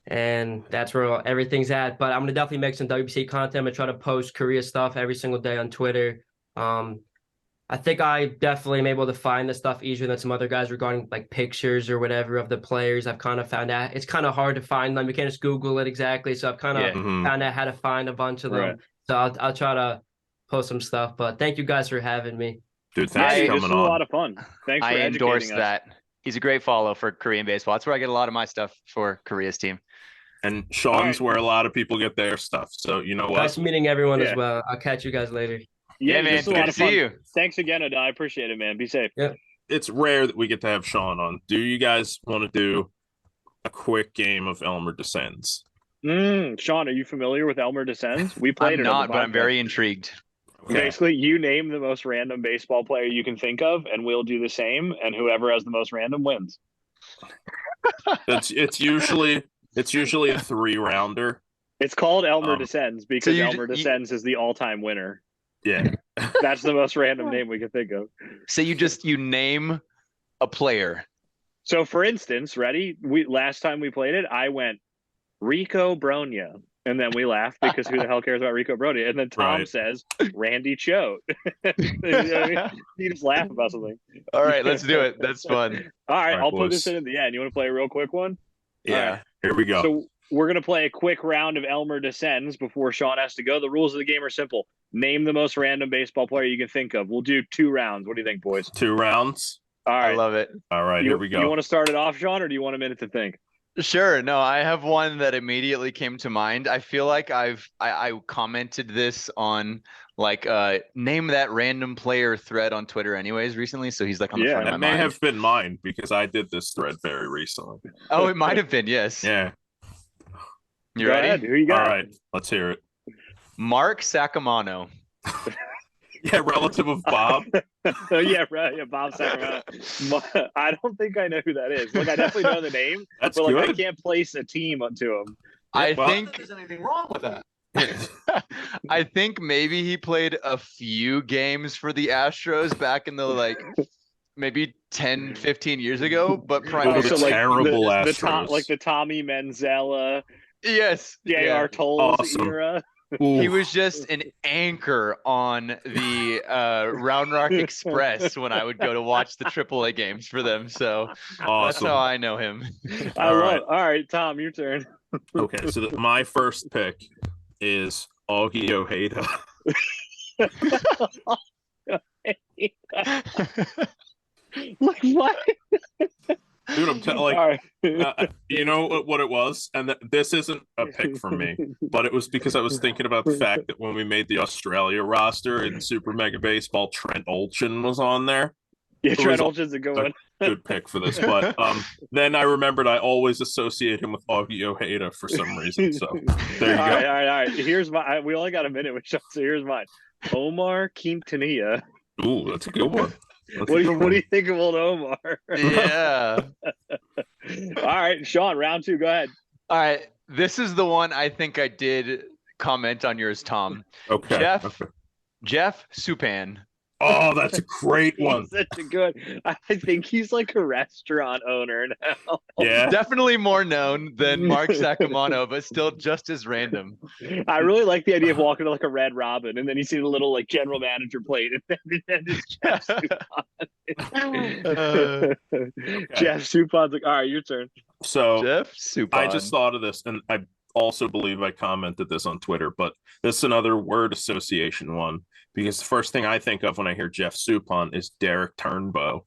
And that's where everything's at. But I'm going to definitely make some WBC content. I'm going to try to post Korea stuff every single day on Twitter. I think I definitely am able to find the stuff easier than some other guys regarding like pictures or whatever of the players. I've kind of found out it's kind of hard to find them. You can't just Google it exactly. So I've kind of found out how to find a bunch of them. Right. So I'll try to post some stuff. But thank you guys for having me. Dude, thanks for coming on. This was a lot of fun. Thanks for educating us. I endorse that. He's a great follow for Korean baseball. That's where I get a lot of my stuff for Korea's team. And Sean's where a lot of people get their stuff. So you know what? Nice meeting everyone as well. I'll catch you guys later. Yeah, man. Good to see you. Thanks again, Odell. I appreciate it, man. Be safe. Yeah. It's rare that we get to have Shawn on. Do you guys want to do a quick game of Elmer Dessens? Shawn, are you familiar with Elmer Dessens? We played I'm not, but I'm very intrigued. Okay. Basically, you name the most random baseball player you can think of, and we'll do the same, and whoever has the most random wins. It's usually a 3-rounder. It's called Elmer Dessens because Elmer Dessens is the all-time winner. Yeah. That's the most random name we can think of. So you name a player. So for instance, ready? Last time we played it, I went Rico Bronya. And then we laughed because who the hell cares about Rico Bronya? And then Tom says Randy Choate. You just laugh about something. All right, let's do it. That's fun. All right, I'll put this in at the end. You want to play a real quick one? Yeah. Right. Here we go. So we're going to play a quick round of Elmer Dessens before Shawn has to go. The rules of the game are simple. Name the most random baseball player you can think of. We'll do 2 rounds. What do you think, boys? 2 rounds? All right. I love it. All right, here we go. You want to start it off, Shawn, or do you want a minute to think? Sure. No, I have one that immediately came to mind. I feel like I commented this on name that random player thread on Twitter anyways recently. So he's like on the front of my mind. That may have been mine because I did this thread very recently. Oh, it might have been. Yes. Yeah. You ready? Ahead. Who you got? All right. Let's hear it. Mark Sacamano. Yeah, relative of Bob. Yeah, right. Yeah, Bob Sacramento. I don't think I know who that is. Like, I definitely know the name, but I can't place a team onto him. I think there's anything wrong with that. I think maybe he played a few games for the Astros back in the maybe 10, 15 years ago, but primarily terrible Astros. The Tommy Manzella. Yes. J.R. Tolles era. Ooh. He was just an anchor on the Round Rock Express when I would go to watch the AAA games for them. So that's how I know him. All right, Tom, your turn. Okay, so my first pick is Augie Ojeda. Like what? Dude, I'm telling you know what it was? And this isn't a pick for me, but it was because I was thinking about the fact that when we made the Australia roster in Super Mega Baseball, Trent Olchin was on there. Yeah, Trent Olchin's a good one. Good pick for this. But then I remembered I always associate him with Augie Ojeda for some reason. So there you go. All right. Here's my. We only got a minute with Sean, so here's mine. Omar Quintanilla. Ooh, that's a good one. What do you think of old Omar? Yeah. All right, Shawn, round 2. Go ahead. All right. This is the one I think I did comment on yours, Tom. Okay. Jeff Supan. Oh, that's a great one. He's such a good. I think he's like a restaurant owner now. Yeah. Definitely more known than Mark Sacamano, but still just as random. I really like the idea of walking to like a Red Robin, and then you see the little like general manager plate, and then it's Jeff Supan. Jeff Supan's like, all right, your turn. So Jeff Supan. I just thought of this, and I also believe I commented this on Twitter, but this is another word association one, because the first thing I think of when I hear Jeff Supan is Derek Turnbow.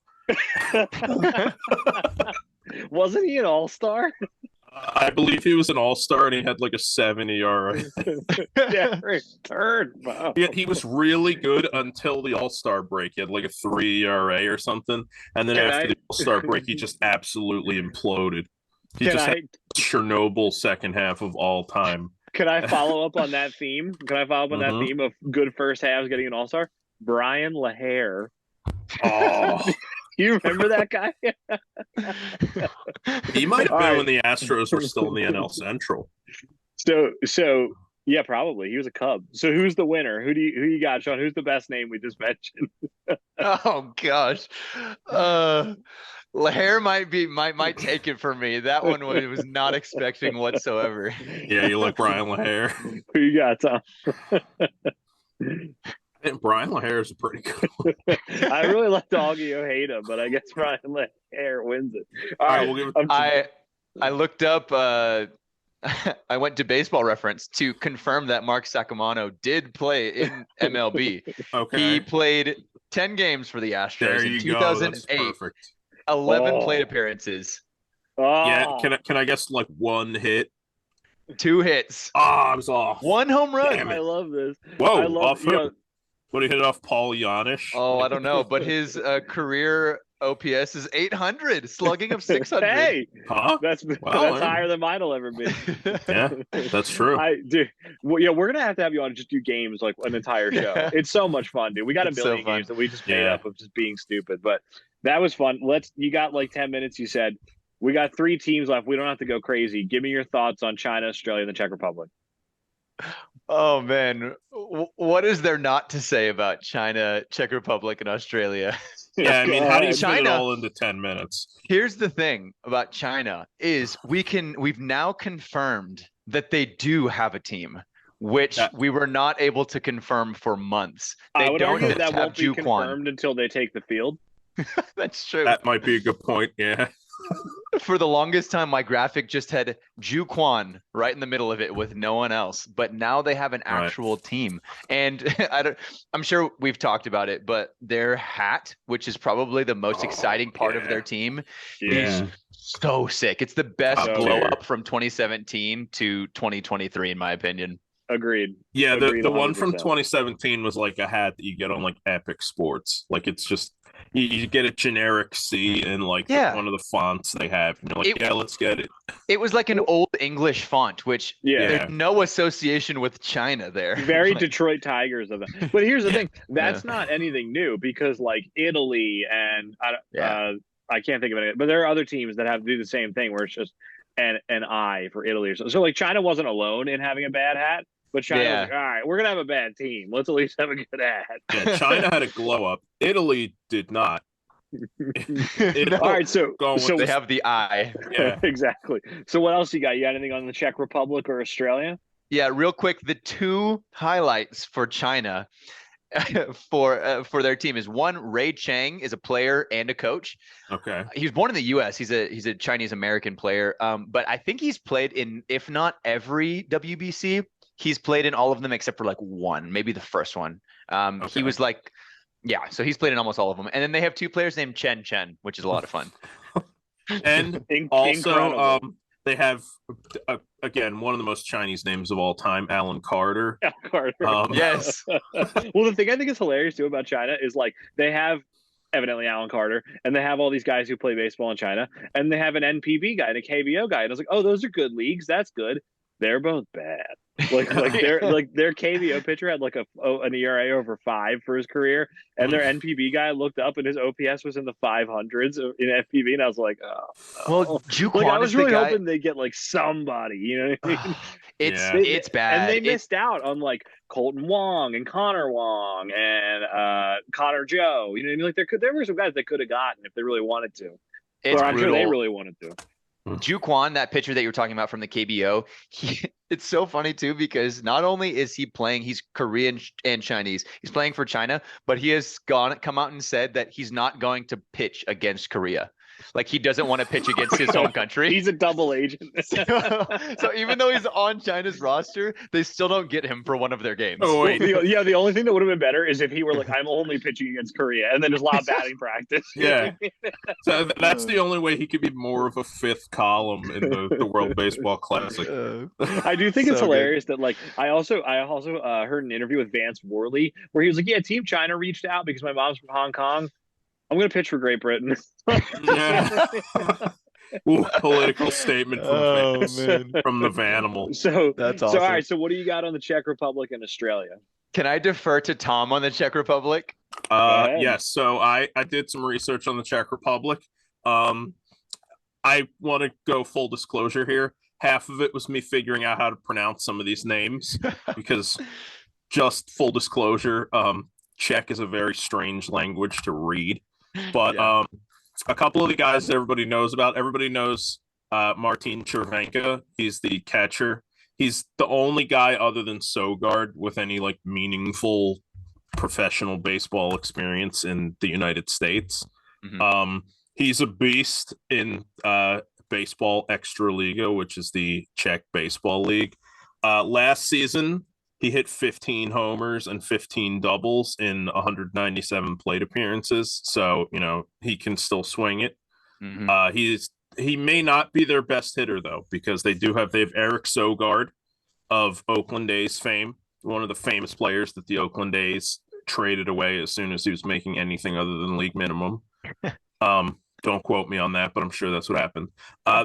Wasn't he an all-star? I believe he was an all-star, and he had like a 7 ERA. Derek Turnbow. He was really good until the all-star break. He had like a 3 ERA or something, and then after the all-star break, he just absolutely imploded. He had Chernobyl second half of all time. Can I follow up on that theme? That theme of good first halves getting an all-star? Brian LaHair. Oh, you remember that guy? He might have been when the Astros were still in the NL Central. So yeah, probably. He was a Cub. So who's the winner? Who you got, Shawn? Who's the best name we just mentioned? Oh gosh. LaHair might take it for me. That one was not expecting whatsoever. Yeah, you like Brian LaHair. Who you got, Tom? And Brian LaHair is pretty good one. I really like Augie Ojeda, but I guess Brian LaHair wins it. All right, we'll give it. I looked up. I went to Baseball Reference to confirm that Mark Sacamano did play in MLB. Okay. He played 10 games for the Astros There in you 2008. Go. That's perfect. 11 plate appearances. Oh. Yeah, can I guess like 1 hit? 2 hits. Oh, I was off. 1 home run. I love this. Whoa, I love, what did he hit off Paul Yanish? Oh, I don't know, but his career OPS is 800, slugging of 600. Hey, huh? That's higher than mine will ever be. Yeah, that's true. We're gonna have to have you on and just do games like an entire show. Yeah. It's so much fun, dude. We got a billion games that we just made up of just being stupid, but that was fun. You got like 10 minutes. You said we got 3 teams left. We don't have to go crazy. Give me your thoughts on China, Australia, and the Czech Republic. Oh man, what is there not to say about China, Czech Republic, and Australia? Yeah, I mean, how do you fit it all into 10 minutes? Here's the thing about China is we've now confirmed that they do have a team, which we were not able to confirm for months. I would argue that won't be confirmed until they take the field. That's true. That might be a good point. Yeah. For the longest time, my graphic just had Ju Quan right in the middle of it with no one else. But now they have an actual team. And I'm sure we've talked about it, but their hat, which is probably the most exciting part of their team, is so sick. It's the best blow up from 2017 to 2023, in my opinion. Agreed. Yeah, the one from 2017 was like a hat that you get on like Epic Sports. Like it's just you get a generic C in like one of the fonts they have. And you're like, let's get it. It was like an old English font, which there's no association with China there. Very Detroit Tigers of them. But here's the thing, that's not anything new because like Italy and I can't think of it, but there are other teams that have to do the same thing where it's just an I for Italy or something. So like China wasn't alone in having a bad hat. But China was like, all right, we're going to have a bad team. Let's at least have a good hat. Yeah, China had a glow up. Italy did not. All right, so they have the eye. Yeah, exactly. So what else you got? You got anything on the Czech Republic or Australia? Yeah, real quick. The 2 highlights for China for their team is one, Ray Chang is a player and a coach. Okay. He was born in the US. He's a Chinese American player. But I think he's played in, if not every WBC, he's played in all of them except for like 1, maybe the first one. He was like, so he's played in almost all of them. And then they have 2 players named Chen, which is a lot of fun. And also, they have, again, one of the most Chinese names of all time, Alan Carter. Alan Carter. Yes. Well, the thing I think is hilarious too about China is like they have evidently Alan Carter, and they have all these guys who play baseball in China, and they have an NPB guy and a KBO guy. And I was like, oh, those are good leagues. That's good. They're both bad. Their KBO pitcher had like an ERA over 5 for his career, and their NPB guy looked up and his OPS was in the 500s in FPV, and I was like, oh. Well, Like I was really hoping they get like somebody, you know what I mean? It's bad, and they missed out on like Colton Wong and Connor Wong and Connor Joe. You know what I mean? Like there were some guys they could have gotten if they really wanted to. It's I'm sure they really wanted to. Juquan, that pitcher that you were talking about from the KBO, it's so funny too because not only is he playing, he's Korean and Chinese. He's playing for China, but he has come out and said that he's not going to pitch against Korea. Like he doesn't want to pitch against his home country. He's a double agent. So even though he's on China's roster, they still don't get him for one of their games. Oh wait, the only thing that would have been better is if he were like, I'm only pitching against Korea, and then just a lot of batting practice. Yeah, so that's the only way he could be more of a fifth column in the World Baseball Classic. I do think it's hilarious that like I also heard an interview with Vance Worley where he was like, yeah, Team China reached out because my mom's from Hong Kong. I'm going to pitch for Great Britain. Ooh, political statement from the Vanimal. So that's awesome. So all right. So what do you got on the Czech Republic and Australia? Can I defer to Tom on the Czech Republic? Yes. So I did some research on the Czech Republic. I want to go full disclosure here. Half of it was me figuring out how to pronounce some of these names because just full disclosure, Czech is a very strange language to read. But a couple of the guys that everybody knows about. Everybody knows Martin Chervenka. He's the catcher. He's the only guy other than Sogard with any like meaningful professional baseball experience in the United States. Mm-hmm. He's a beast in Baseball Extraliga, which is the Czech baseball league. Last season, he hit 15 homers and 15 doubles in 197 plate appearances. So, you know, he can still swing it. Mm-hmm. He may not be their best hitter, though, because they have Eric Sogard of Oakland A's fame, one of the famous players that the Oakland A's traded away as soon as he was making anything other than league minimum. Don't quote me on that, but I'm sure that's what happened.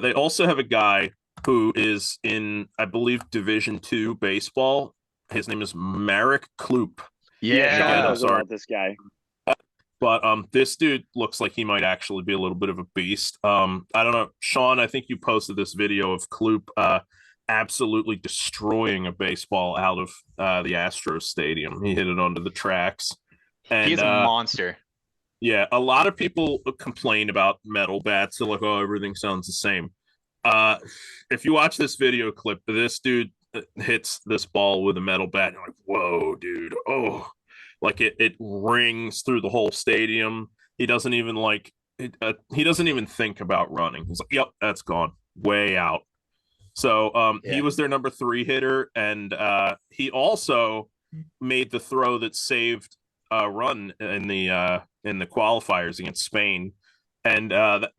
They also have a guy who is in, I believe, Division II baseball. His name is Marek Kloop. Yeah, Sean knows about this guy. But this dude looks like he might actually be a little bit of a beast. I don't know, Sean, I think you posted this video of Kloop absolutely destroying a baseball out of the Astros stadium. He hit it onto the tracks. And he's a monster. Yeah, a lot of people complain about metal bats. They're like, oh, everything sounds the same. If you watch this video clip, this dude hits this ball with a metal bat, and you're like, whoa, dude. Oh, like it rings through the whole stadium. He doesn't even think about running. He's like, yep, that's gone way out. So he was their number 3 hitter, and he also made the throw that saved a run in the qualifiers against Spain. And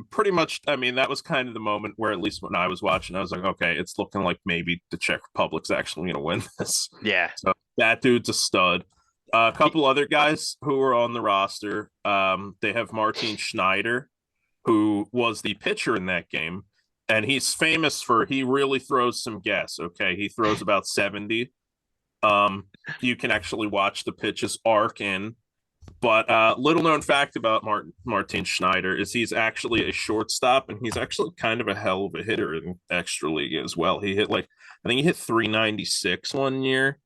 pretty much, I mean, that was kind of the moment where, at least when I was watching, I was like, okay, it's looking like maybe the Czech Republic's actually going to win this. Yeah. So that dude's a stud. A couple other guys who are on the roster. They have Martin Schneider, who was the pitcher in that game. And he's famous for, he really throws some gas, okay? He throws about 70. You can actually watch the pitches arc in. But little known fact about Martin Schneider is he's actually a shortstop, and he's actually kind of a hell of a hitter in Extraliga as well. He hit I think he hit 396 one year.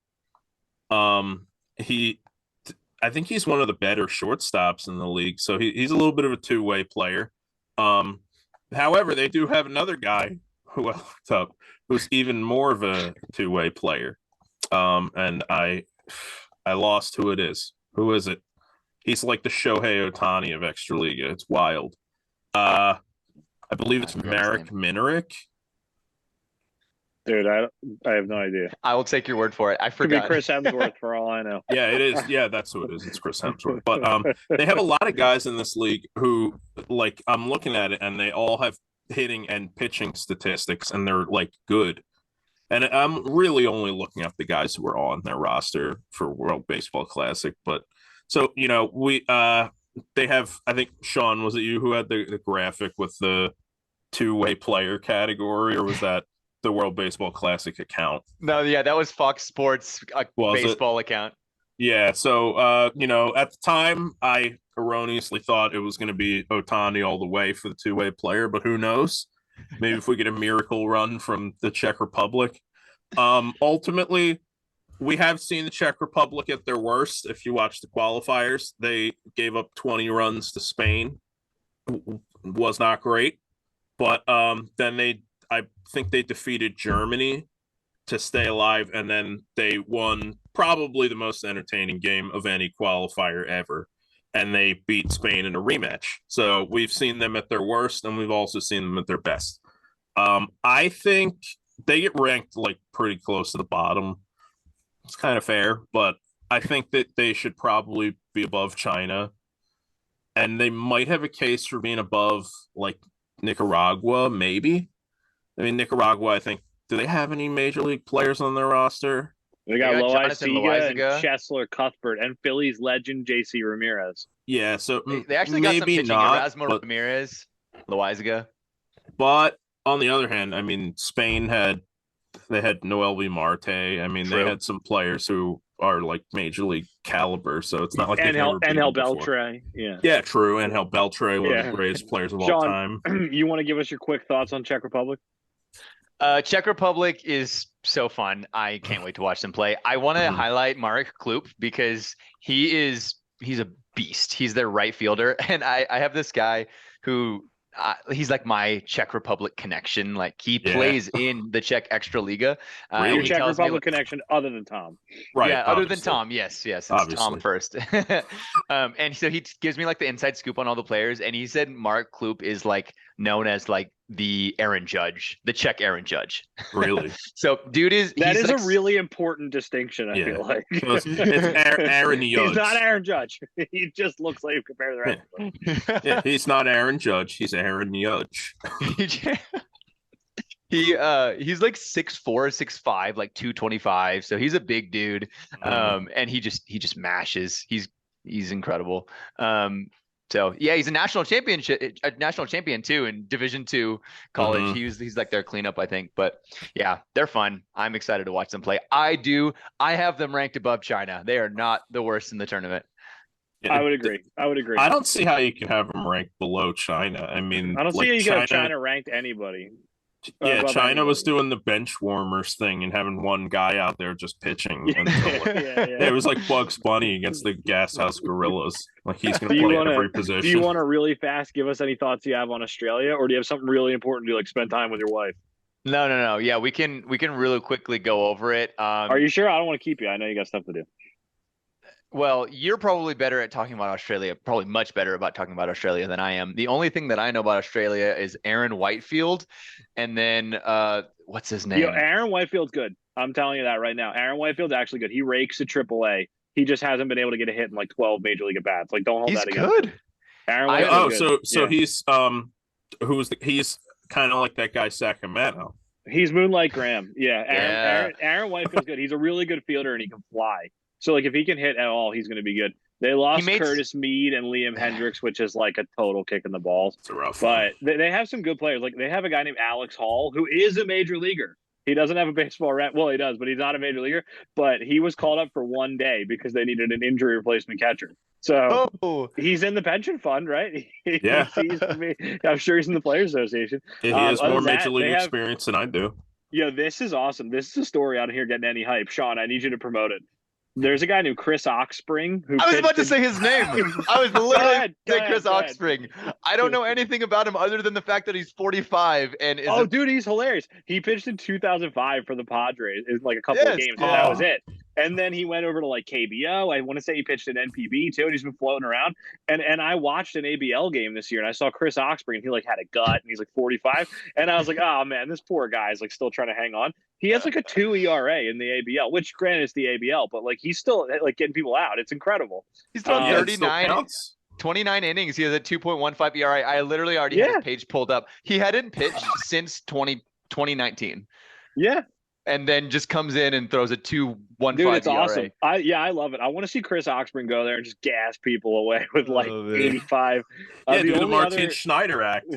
I think he's one of the better shortstops in the league, so he's a little bit of a two-way player. However, they do have another guy who's even more of a two-way player. And I lost who it is. Who is it? He's like the Shohei Ohtani of Extraliga. It's wild. I believe it's Marek Minaric. Dude, I have no idea. I will take your word for it. I forgot. Could be Chris Hemsworth for all I know. Yeah, it is. Yeah, that's who it is. It's Chris Hemsworth. But they have a lot of guys in this league who, like, I'm looking at it, and they all have hitting and pitching statistics, and they're like good. And I'm really only looking at the guys who are on their roster for World Baseball Classic. But so, you know, they have, I think, Sean, was it you who had the graphic with the two-way player category, or was that the World Baseball Classic account. No, yeah, that was Fox Sports baseball account. Yeah, so at the time I erroneously thought it was going to be Ohtani all the way for the two-way player, but who knows? Maybe if we get a miracle run from the Czech Republic. Ultimately, we have seen the Czech Republic at their worst. If you watch the qualifiers, they gave up 20 runs to Spain. Was not great. But then I think they defeated Germany to stay alive, and then they won probably the most entertaining game of any qualifier ever, and they beat Spain in a rematch. So we've seen them at their worst, and we've also seen them at their best. I think they get ranked like pretty close to the bottom. It's kind of fair, but I think that they should probably be above China, and they might have a case for being above like Nicaragua, maybe. I mean, Nicaragua, I think, do they have any major league players on their roster? They got Loaiziga and Chesler Cuthbert and Phillies legend JC Ramirez. Yeah, so they actually got some pitching. Erasmo Ramirez, Loaiziga. But on the other hand, I mean, Spain had Noelvi Marte. I mean, True. They had some players who are like major league caliber, so it's not like Angel Beltre. Yeah, true. Angel Beltre, one of the greatest players of all time. You want to give us your quick thoughts on Czech Republic? Czech Republic is so fun. I can't wait to watch them play. I want to highlight Marek Klup because he's a beast. He's their right fielder, and I have this guy who he's like my Czech Republic connection. Like he plays in the Czech Extraliga. Your Czech Republic connection, other than Tom, right? Yeah, other than Tom. Yes, it's obviously Tom first. And so he gives me like the inside scoop on all the players, and he said Mark Klup is like known as like the Aaron Judge, the Czech Aaron Judge. Really? So, dude is like, a really important distinction. I feel like it's Aaron Judge. He's not Aaron Judge. He just looks like compared to the rest. Yeah, he's not Aaron Judge. He's Aaron Judge. He's like 6'4", 6'5", like 225. So he's a big dude. And he just mashes. He's incredible. So yeah, he's a national champion too in Division II college. He's like their cleanup, I think. But yeah, they're fun. I'm excited to watch them play. I have them ranked above China. They are not the worst in the tournament. Yeah, I would agree. I don't see how you can have them ranked below China. I mean, I don't see how you can have China ranked anybody. Yeah, China was doing the bench warmers thing and having one guy out there just pitching. It was like Bugs Bunny against the Gas House Gorillas. Like he's going to play every position. Do you want to really fast give us any thoughts you have on Australia, or do you have something really important to like spend time with your wife? No. Yeah, we can really quickly go over it. Are you sure? I don't want to keep you. I know you got stuff to do. Well, you're probably better at talking about Australia, probably much better about talking about Australia than I am. The only thing that I know about Australia is Aaron Whitefield, and then what's his name? Aaron Whitefield's good. I'm telling you that right now. Aaron Whitefield's actually good. He rakes at AAA. He just hasn't been able to get a hit in like 12 major league at bats. Like, don't hold that against him. Aaron Whitefield's good. So he's he's kind of like that guy Sacramento. He's Moonlight Graham. Yeah, Aaron Whitefield's good. He's a really good fielder and he can fly. So, like, if he can hit at all, he's going to be good. They lost Curtis Mead and Liam Hendricks, which is like a total kick in the balls. It's a rough one. But they have some good players. Like, they have a guy named Alex Hall, who is a major leaguer. He doesn't have a baseball rep. Well, he does, but he's not a major leaguer. But he was called up for one day because they needed an injury replacement catcher. So he's in the pension fund, right? Yeah. I'm sure he's in the Players Association. Yeah, he has more major league experience than I do. This is awesome. This is a story out here getting any hype. Sean, I need you to promote it. There's a guy named Chris Oxspring who I was about to say his name. I was literally saying Chris Oxspring. I don't know anything about him other than the fact that he's 45 and dude, he's hilarious. He pitched in 2005 for the Padres in like a couple of games, and that was it. And then he went over to like KBO. I want to say he pitched in NPB too, and he's been floating around. And I watched an ABL game this year, and I saw Chris Oxspring, and he like had a gut, and he's like 45. And I was like, oh man, this poor guy is like still trying to hang on. He has like a 2 ERA in the ABL, which granted is the ABL, but like he's still like getting people out. It's incredible. He's thrown 29 innings. He has a 2.15 ERA. I literally already had his page pulled up. He hadn't pitched since 2019. Yeah. And then just comes in and throws a 2.15 Dude, it's ERA. awesome. I love it. I want to see Chris Oxspring go there and just gas people away with like 85. Do the Martin Schneider act.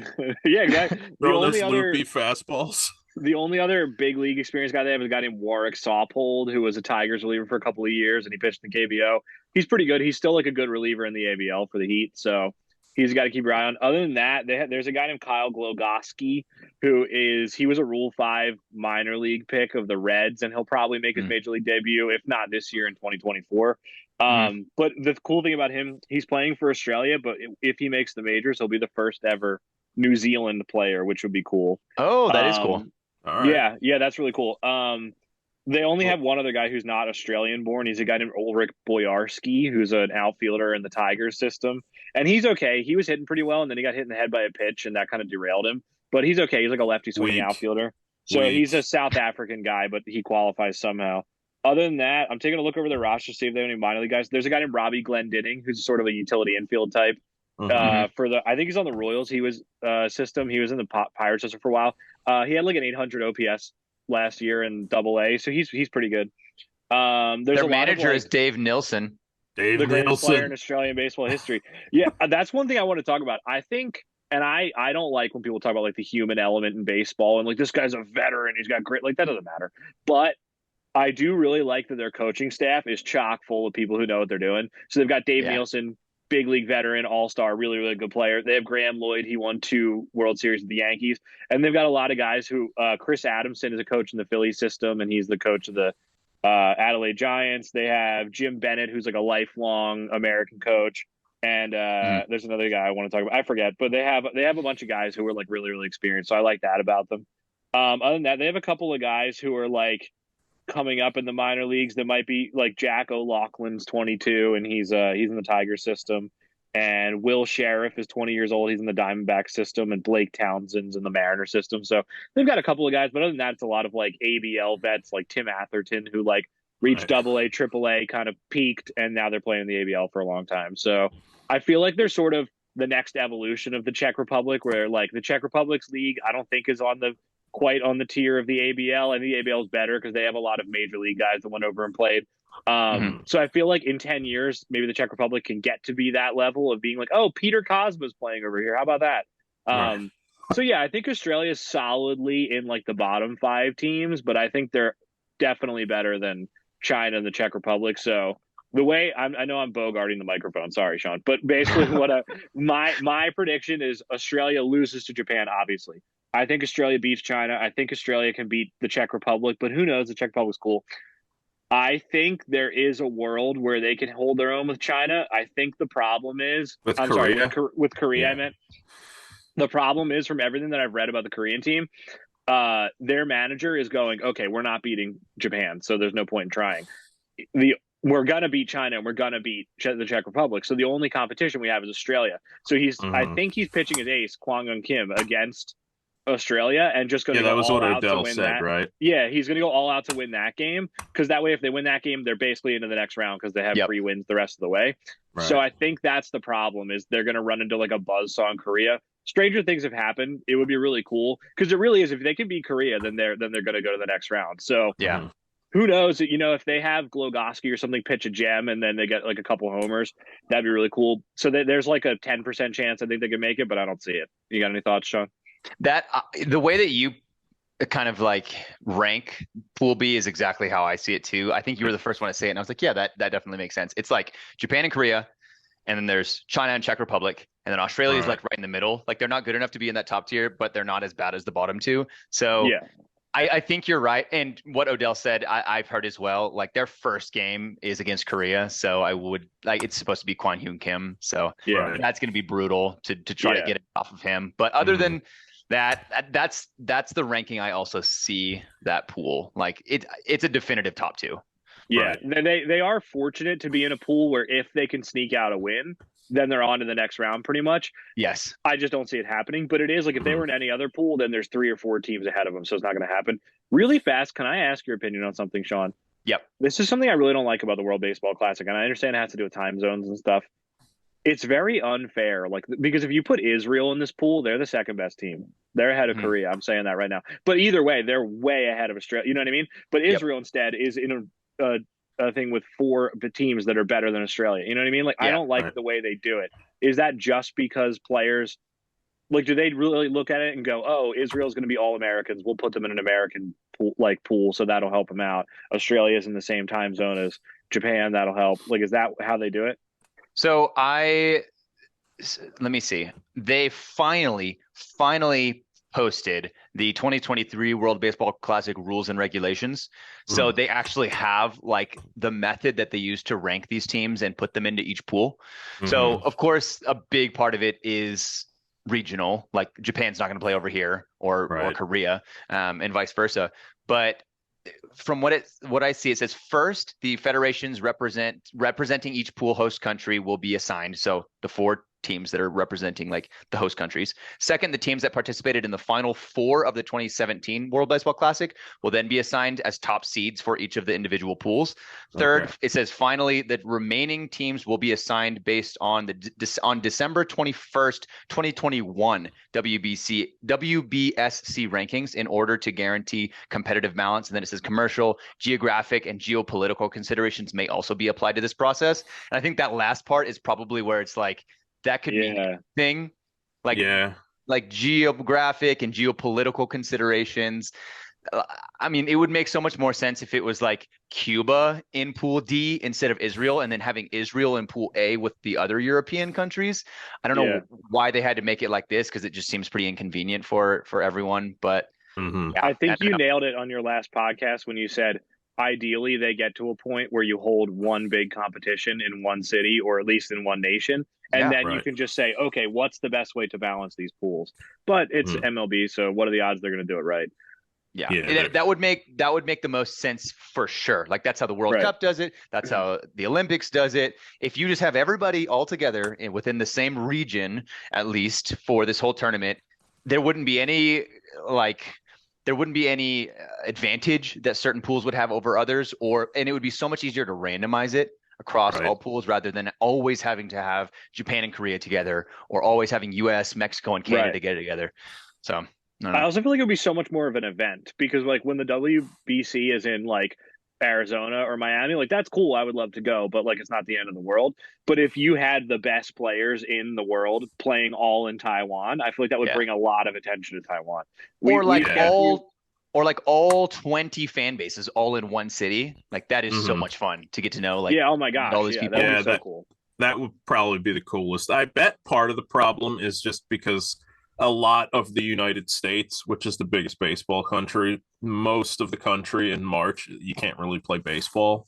Yeah, exactly. Throw those loopy fastballs. The only other big league experience guy they have is a guy named Warwick Saupold, who was a Tigers reliever for a couple of years, and he pitched in the KBO. He's pretty good. He's still like a good reliever in the ABL for the Heat, so he's a guy to keep your eye on. Other than that, there's a guy named Kyle Glogoski, he was a Rule 5 minor league pick of the Reds, and he'll probably make his major league debut, if not this year, in 2024. But the cool thing about him, he's playing for Australia, but if he makes the majors, he'll be the first ever New Zealand player, which would be cool. Oh, that is cool. All right. Yeah, that's really cool. They only have one other guy who's not Australian born. He's a guy named Ulrich Boyarski, who's an outfielder in the Tigers system. And he's okay. He was hitting pretty well, and then he got hit in the head by a pitch, and that kind of derailed him. But he's okay. He's like a lefty swinging outfielder. So he's a South African guy, but he qualifies somehow. Other than that, I'm taking a look over their roster to see if they have any minor league guys. There's a guy named Robbie Glendinning, who's sort of a utility infield type. I think he's on the Royals. He was system. He was in the Pirates system for a while. He had like an 800 OPS last year in Double-A, so he's pretty good. Their manager is Dave Nilsson. The greatest player in Australian baseball history. Yeah, that's one thing I want to talk about. I think, and I don't like when people talk about like the human element in baseball and like this guy's a veteran, he's got great, like that doesn't matter. But I do really like that their coaching staff is chock full of people who know what they're doing. So they've got Dave Nielsen, big league veteran, all-star, really, really good player. They have Graham Lloyd. He won 2 World Series with the Yankees. And they've got a lot of guys who Chris Adamson is a coach in the Philly system, and he's the coach of the Adelaide Giants. They have Jim Bennett, who's like a lifelong American coach. And there's another guy I want to talk about. I forget. But they have a bunch of guys who are like really, really experienced. So I like that about them. Other than that, they have a couple of guys who are like coming up in the minor leagues that might be like Jack O'Loughlin's 22 and he's in the Tiger system, and Will Sheriff is 20 years old, he's in the Diamondback system, and Blake Townsend's in the Mariner system. So they've got a couple of guys, but other than that, it's a lot of like ABL vets like Tim Atherton, who like reached Double-A, Triple-A, kind of peaked, and now they're playing in the ABL for a long time. So I feel like they're sort of the next evolution of the Czech Republic, where like the Czech Republic's league I don't think is quite on the tier of the ABL, and the ABL is better because they have a lot of major league guys that went over and played. So I feel like in 10 years, maybe the Czech Republic can get to be that level of being like, oh, Peter Cosma's playing over here. How about that? So yeah, I think Australia is solidly in like the bottom 5 teams, but I think they're definitely better than China and the Czech Republic. So the way I know I'm bogarting the microphone, sorry, Sean, but basically my prediction is Australia loses to Japan, obviously. I think Australia beats China. I think Australia can beat the Czech Republic, but who knows? The Czech Republic's cool. I think there is a world where they can hold their own with China. I think the problem is with Korea. I meant the problem is, from everything that I've read about the Korean team, their manager is going, okay, we're not beating Japan, so there's no point in trying. We're gonna beat China and we're gonna beat the Czech Republic. So the only competition we have is Australia. So I think he's pitching his ace, Kwang Eun Kim, against Australia, and just going to go all out to win that. Right? Yeah, he's going to go all out to win that game, because that way, if they win that game, they're basically into the next round because they have 3 wins the rest of the way. Right. So I think that's the problem, is they're going to run into like a buzzsaw in Korea. Stranger things have happened. It would be really cool, because it really is. If they can beat Korea, then they're going to go to the next round. So yeah. Who knows? You know, if they have Glogoski or something pitch a gem and then they get like a couple homers, that'd be really cool. So there's like a 10% chance I think they can make it, but I don't see it. You got any thoughts, Sean? That the way that you kind of like rank Pool B is exactly how I see it too. I think you were the first one to say it, and I was like, yeah, that definitely makes sense. It's like Japan and Korea, and then there's China and Czech Republic, and then Australia is like right in the middle. Like they're not good enough to be in that top tier, but they're not as bad as the bottom 2. So yeah. I think you're right. And what Odell said, I've heard as well. Like their first game is against Korea. So I would like, it's supposed to be Kwang Eun Kim. So that's going to be brutal to try to get it off of him. But other than that's the ranking I also see that pool. Like it's a definitive top 2. Yeah. Right. They are fortunate to be in a pool where if they can sneak out a win, then they're on to the next round pretty much. Yes. I just don't see it happening, but it is like if they were in any other pool, then there's 3 or 4 teams ahead of them. So it's not going to happen. Really fast, can I ask your opinion on something, Sean? Yep. This is something I really don't like about the World Baseball Classic, and I understand it has to do with time zones and stuff. It's very unfair, like, because if you put Israel in this pool, they're the second best team. They're ahead of Korea. I'm saying that right now. But either way, they're way ahead of Australia. You know what I mean? But Israel instead is in a thing with 4 teams that are better than Australia. You know what I mean? Like, I don't like the way they do it. Is that just because players Like, do they really look at it and go, "Oh, Israel's going to be all Americans. We'll put them in an American pool, so that'll help them out. Australia's in the same time zone as Japan. That'll help." Like, is that how they do it? So let me see. They finally posted the 2023 World Baseball Classic rules and regulations. So they actually have like the method that they use to rank these teams and put them into each pool. So of course, a big part of it is regional, like Japan's not going to play over here or Korea, and vice versa. But from what I see, it says first, the federations representing each pool host country will be assigned. So the 4 teams that are representing like the host countries. Second, the teams that participated in the final 4 of the 2017 World Baseball Classic will then be assigned as top seeds for each of the individual pools. Third, it says finally the remaining teams will be assigned based on on December 21st, 2021 WBC rankings in order to guarantee competitive balance. And then it says commercial, geographic, and geopolitical considerations may also be applied to this process. And I think that last part is probably where it's like, that could be anything, like geographic and geopolitical considerations. I mean, it would make so much more sense if it was like Cuba in Pool D instead of Israel, and then having Israel in Pool A with the other European countries. I don't know why they had to make it like this, because it just seems pretty inconvenient for everyone. But I think you nailed it on your last podcast when you said ideally they get to a point where you hold one big competition in one city or at least in one nation, and then you can just say, okay, what's the best way to balance these pools? But it's MLB, so what are the odds they're going to do it right? That would make the most sense for sure. Like that's how the World Cup does it. That's how the Olympics does it. If you just have everybody all together within the same region, at least for this whole tournament, there wouldn't be any advantage that certain pools would have over others, and it would be so much easier to randomize it across all pools rather than always having to have Japan and Korea together, or always having US, Mexico, and Canada get together. So I also feel like it would be so much more of an event, because like when the WBC is in like Arizona or Miami, like that's cool. I would love to go, but like it's not the end of the world. But if you had the best players in the world playing all in Taiwan, I feel like that would bring a lot of attention to Taiwan. Or all 20 fan bases all in one city. Like that is so much fun to get to know. Like oh my gosh, all these people. That would be so cool. That would probably be the coolest. I bet part of the problem is just because a lot of the United States, which is the biggest baseball country, most of the country in March, you can't really play baseball.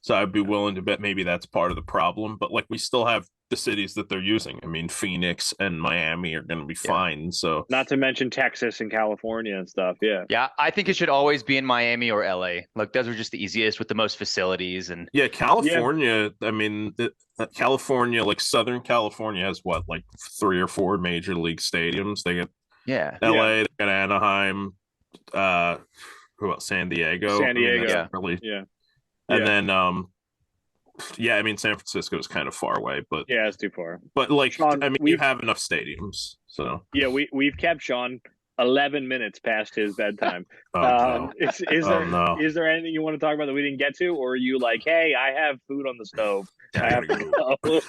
So I'd be willing to bet maybe that's part of the problem. But like we still have the cities that they're using. I mean, Phoenix and Miami are going to be fine. So not to mention Texas and California and stuff. Yeah, I think it should always be in Miami or LA. Like those are just the easiest with the most facilities. And California. I mean, California, like Southern California, has what, like 3 or 4 major league stadiums. They get LA, they got Anaheim, who else? San Diego. And then I mean, San Francisco is kind of far away, but it's too far. But like, Sean, I mean, you have enough stadiums, so we've kept Sean 11 minutes past his bedtime. Is there anything you want to talk about that we didn't get to, or are you like, hey, I have food on the stove? I have to go.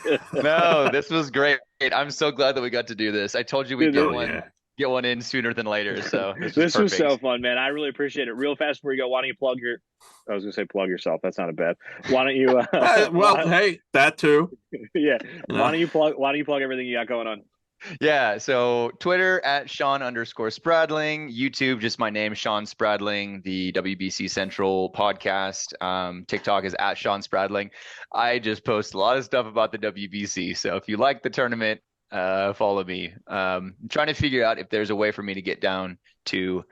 No, this was great. I'm so glad that we got to do this. I told you we'd get one in sooner than later. So this was so fun, man. I really appreciate it. Real fast before you go, why don't you plug yourself? That's not a bad. Why don't you hey, that too. Why don't you plug everything you got going on? Yeah, so Twitter at Shawn_Spradling, YouTube, just my name, Shawn Spradling, the WBC Central podcast. TikTok is at Shawn Spradling. I just post a lot of stuff about the WBC. So if you like the tournament, follow me. I'm trying to figure out if there's a way for me to get down to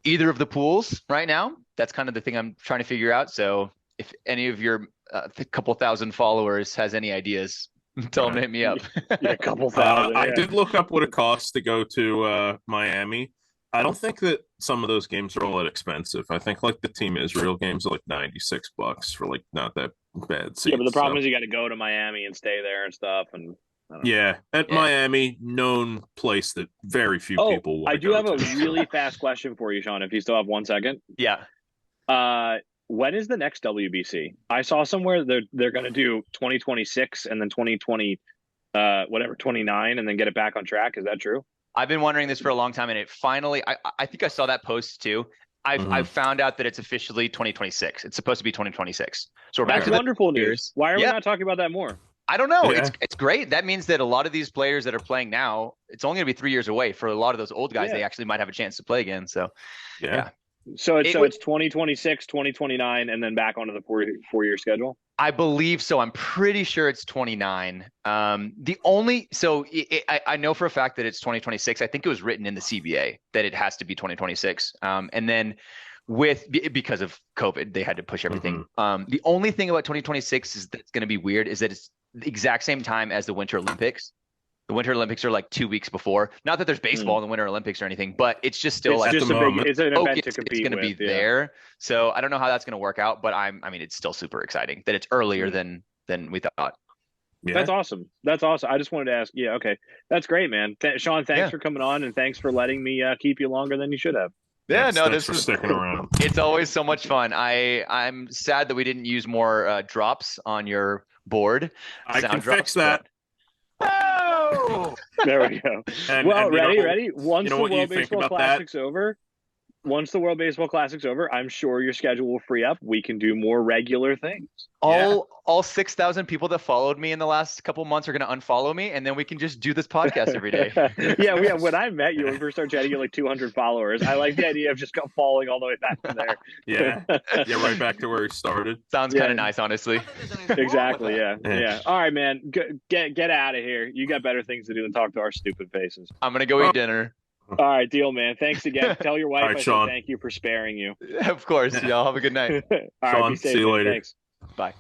either of the pools right now. That's kind of the thing I'm trying to figure out. So if any of your couple thousand followers has any ideas, tell them to hit me up. A couple thousand. I did look up what it costs to go to Miami. I don't think that some of those games are all that expensive. I think like the Team Israel games are like $96 for like not that bad seats. But the problem is you got to go to Miami and stay there and stuff. And Miami, known place that very few people want. I do have a really fast question for you, Sean, if you still have 1 second. Yeah. When is the next WBC? I saw somewhere they're going to do 2026 and then 2020, 29, and then get it back on track. Is that true? I've been wondering this for a long time, and it finally, I think I saw that post too. I've found out that it's officially 2026. It's supposed to be 2026. So we're back That's to the wonderful news. years. Why are we Yeah. not talking about that more? I don't know. Yeah. It's great. That means that a lot of these players that are playing now, it's only going to be 3 years away. For a lot of those old guys, Yeah. they actually might have a chance to play again. So Yeah. So It it's 2026, 2029, and then back onto the four-year schedule. I believe so. I'm pretty sure it's 29. The only I know for a fact that it's 2026. I think it was written in the CBA that it has to be 2026. And then because of COVID, they had to push everything. The only thing about 2026 is that's going to be weird is that it's the exact same time as the Winter Olympics. The Winter Olympics are like 2 weeks before. Not that there's baseball in the Winter Olympics or anything, but it's just still It's like just it's an event to compete it's going to be with, yeah. there. So I don't know how that's going to work out, but I mean, it's still super exciting that it's earlier than we thought. Yeah. That's awesome. That's awesome. I just wanted to ask. Yeah, okay, that's great, man. Sean, thanks for coming on, and thanks for letting me keep you longer than you should have. Yeah, Yes, no, thanks this for is sticking around. It's always so much fun. I'm sad that we didn't use more drops on your board. I Sound can drops, fix that. Oh! There we go. And, Well, and ready. Once know the what you World think Baseball about that? Classic's over, I'm sure your schedule will free up. We can do more regular things. All 6,000 people that followed me in the last couple months are going to unfollow me, and then we can just do this podcast every day. Yeah. When I met you, when we first started chatting, you had like 200 followers. I like the idea of just falling all the way back from there. Yeah, right back to where we started. Sounds kind of nice, honestly. Exactly. Yeah. Yeah. All right, man. Get out of here. You got better things to do than talk to our stupid faces. I'm going to go eat dinner. All right, deal, man. Thanks again. Tell your wife All right, I said Sean. thank you for sparing you. Of course. Y'all have a good night. All right, Sean, be safe, see you man. later. Thanks. Bye.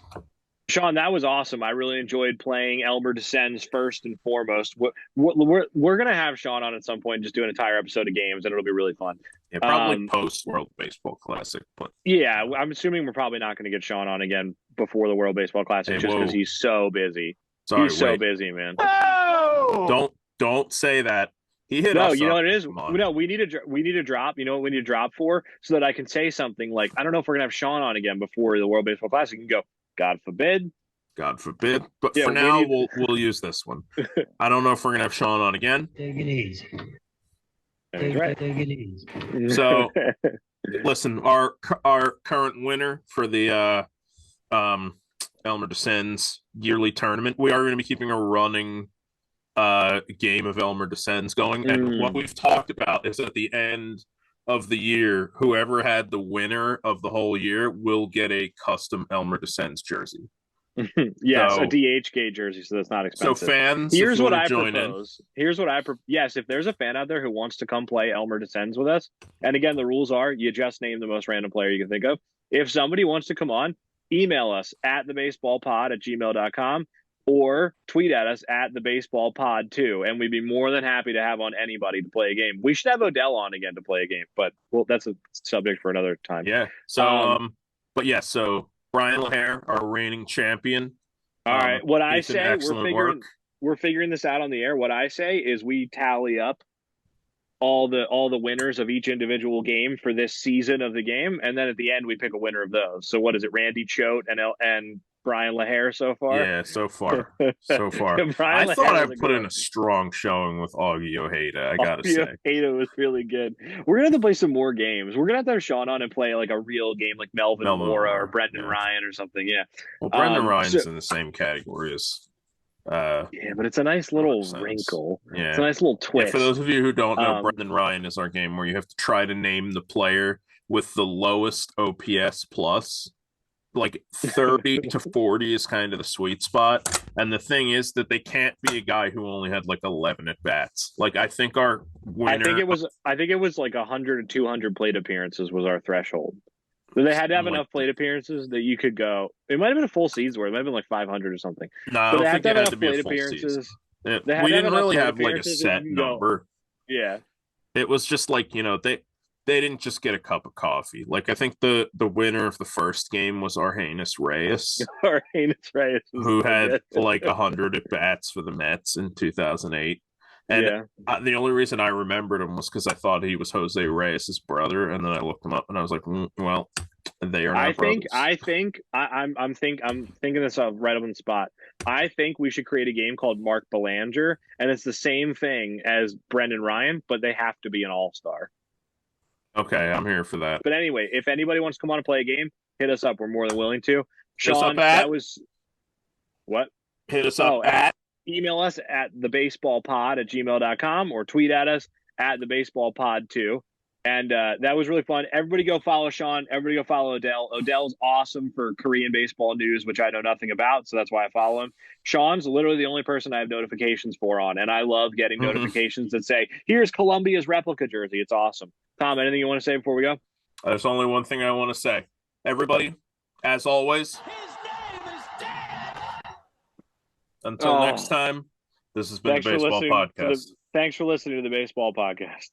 Sean, that was awesome. I really enjoyed playing Elmer Dessens first and foremost. We're going to have Sean on at some point and just do an entire episode of games, and it'll be really fun. Yeah, probably post World Baseball Classic, but Yeah, I'm assuming we're probably not going to get Sean on again before the World Baseball Classic just because he's so busy. sorry, He's so wait. busy, man. Oh! Don't say that. He hit No, us. you know up. what it is? Come on. No, we need a drop. You know what we need a drop for? So that I can say something like, I don't know if we're going to have Sean on again before the World Baseball Classic. You can go, God forbid. God forbid. But Yeah, for we now, need- we'll use this one. I don't know if we're gonna have Sean on again. Take it easy. That's right. Take it easy. So listen, our current winner for the Elmer Dessens yearly tournament, we are going to be keeping a running game of Elmer Dessens going. And what we've talked about is at the end of the year, whoever had the winner of the whole year will get a custom Elmer Dessens jersey. Yes, So- a DHK jersey, so that's not So expensive. fans, Here's if you what wanna I join in, propose. Here's what I yes, if there's a fan out there who wants to come play Elmer Dessens with us, and again, the rules are you just name the most random player you can think of. If somebody wants to come on, email us at thebaseballpod@gmail.com or tweet at us at thebaseballpod2, and we'd be more than happy to have on anybody to play a game. We should have Odell on again to play a game, but well, that's a subject for another time. Yeah. So, but yeah, so Brian LaHare, our reigning champion. All right. What I Ethan, say, excellent work. we're figuring this out on the air. What I say is we tally up all the winners of each individual game for this season of the game, and then at the end we pick a winner of those. So what is it? Randy Choate and Brian LaHare so far? Yeah, so far. So far. Brian I thought LaHare I was a put good in one. a strong showing with Augie Ojeda, I gotta say. Ada was really good. We're gonna have to play some more games. We're gonna have to have Sean on and play like a real game, like Melvin Mora or Brendan yeah. Ryan or something. Yeah. Well, Brendan Ryan's so- in the same category as Yeah, but it's a nice little Sense. wrinkle. yeah. It's a nice little Yeah, twist. for those of you who don't know, Um, Brendan Ryan is our game where you have to try to name the player with the lowest OPS plus. Like 30 to 40 is kind of the sweet spot. And the thing is that they can't be a guy who only had like 11 at bats. Like I think our winner, I think it was like 100 to 200 plate appearances was our threshold. So they had to have Something enough like plate appearances that you could go. It might have been a full season where it might have been like 500 or something. no, I But don't they had think to it have had to enough be a plate full appearances. season. Yeah, They had we to have didn't enough really plate have like a appearances set that you go- number. Yeah. It was just like, you know, they didn't just get a cup of coffee. Like I think the winner of the first game was Argenis Reyes, Or Heinous Reyes was who so had good. like 100 at bats for the Mets in 2008. And yeah. the only reason I remembered him was because I thought he was Jose Reyes' brother, and then I looked him up and I was like, well, They are not brothers. I'm thinking this up right up on the spot. I think we should create a game called Mark Belanger, and it's the same thing as Brendan Ryan, but they have to be an all-star. Okay, I'm here for that. But anyway, if anybody wants to come on and play a game, hit us up. We're more than willing to. Hit us Sean, up at- that was what? Hit us up at email us at thebaseballpod@gmail.com or tweet at us at thebaseballpod2. And that was really fun. Everybody go follow Sean. Everybody go follow Odell. Odell's awesome for Korean baseball news, which I know nothing about, so that's why I follow him. Sean's literally the only person I have notifications for on, and I love getting notifications that say, here's Columbia's replica jersey. It's awesome. Tom, anything you want to say before we go? There's only one thing I want to say. Everybody, as always, until next time, this has been the Baseball Podcast. Thanks for listening to the Baseball Podcast.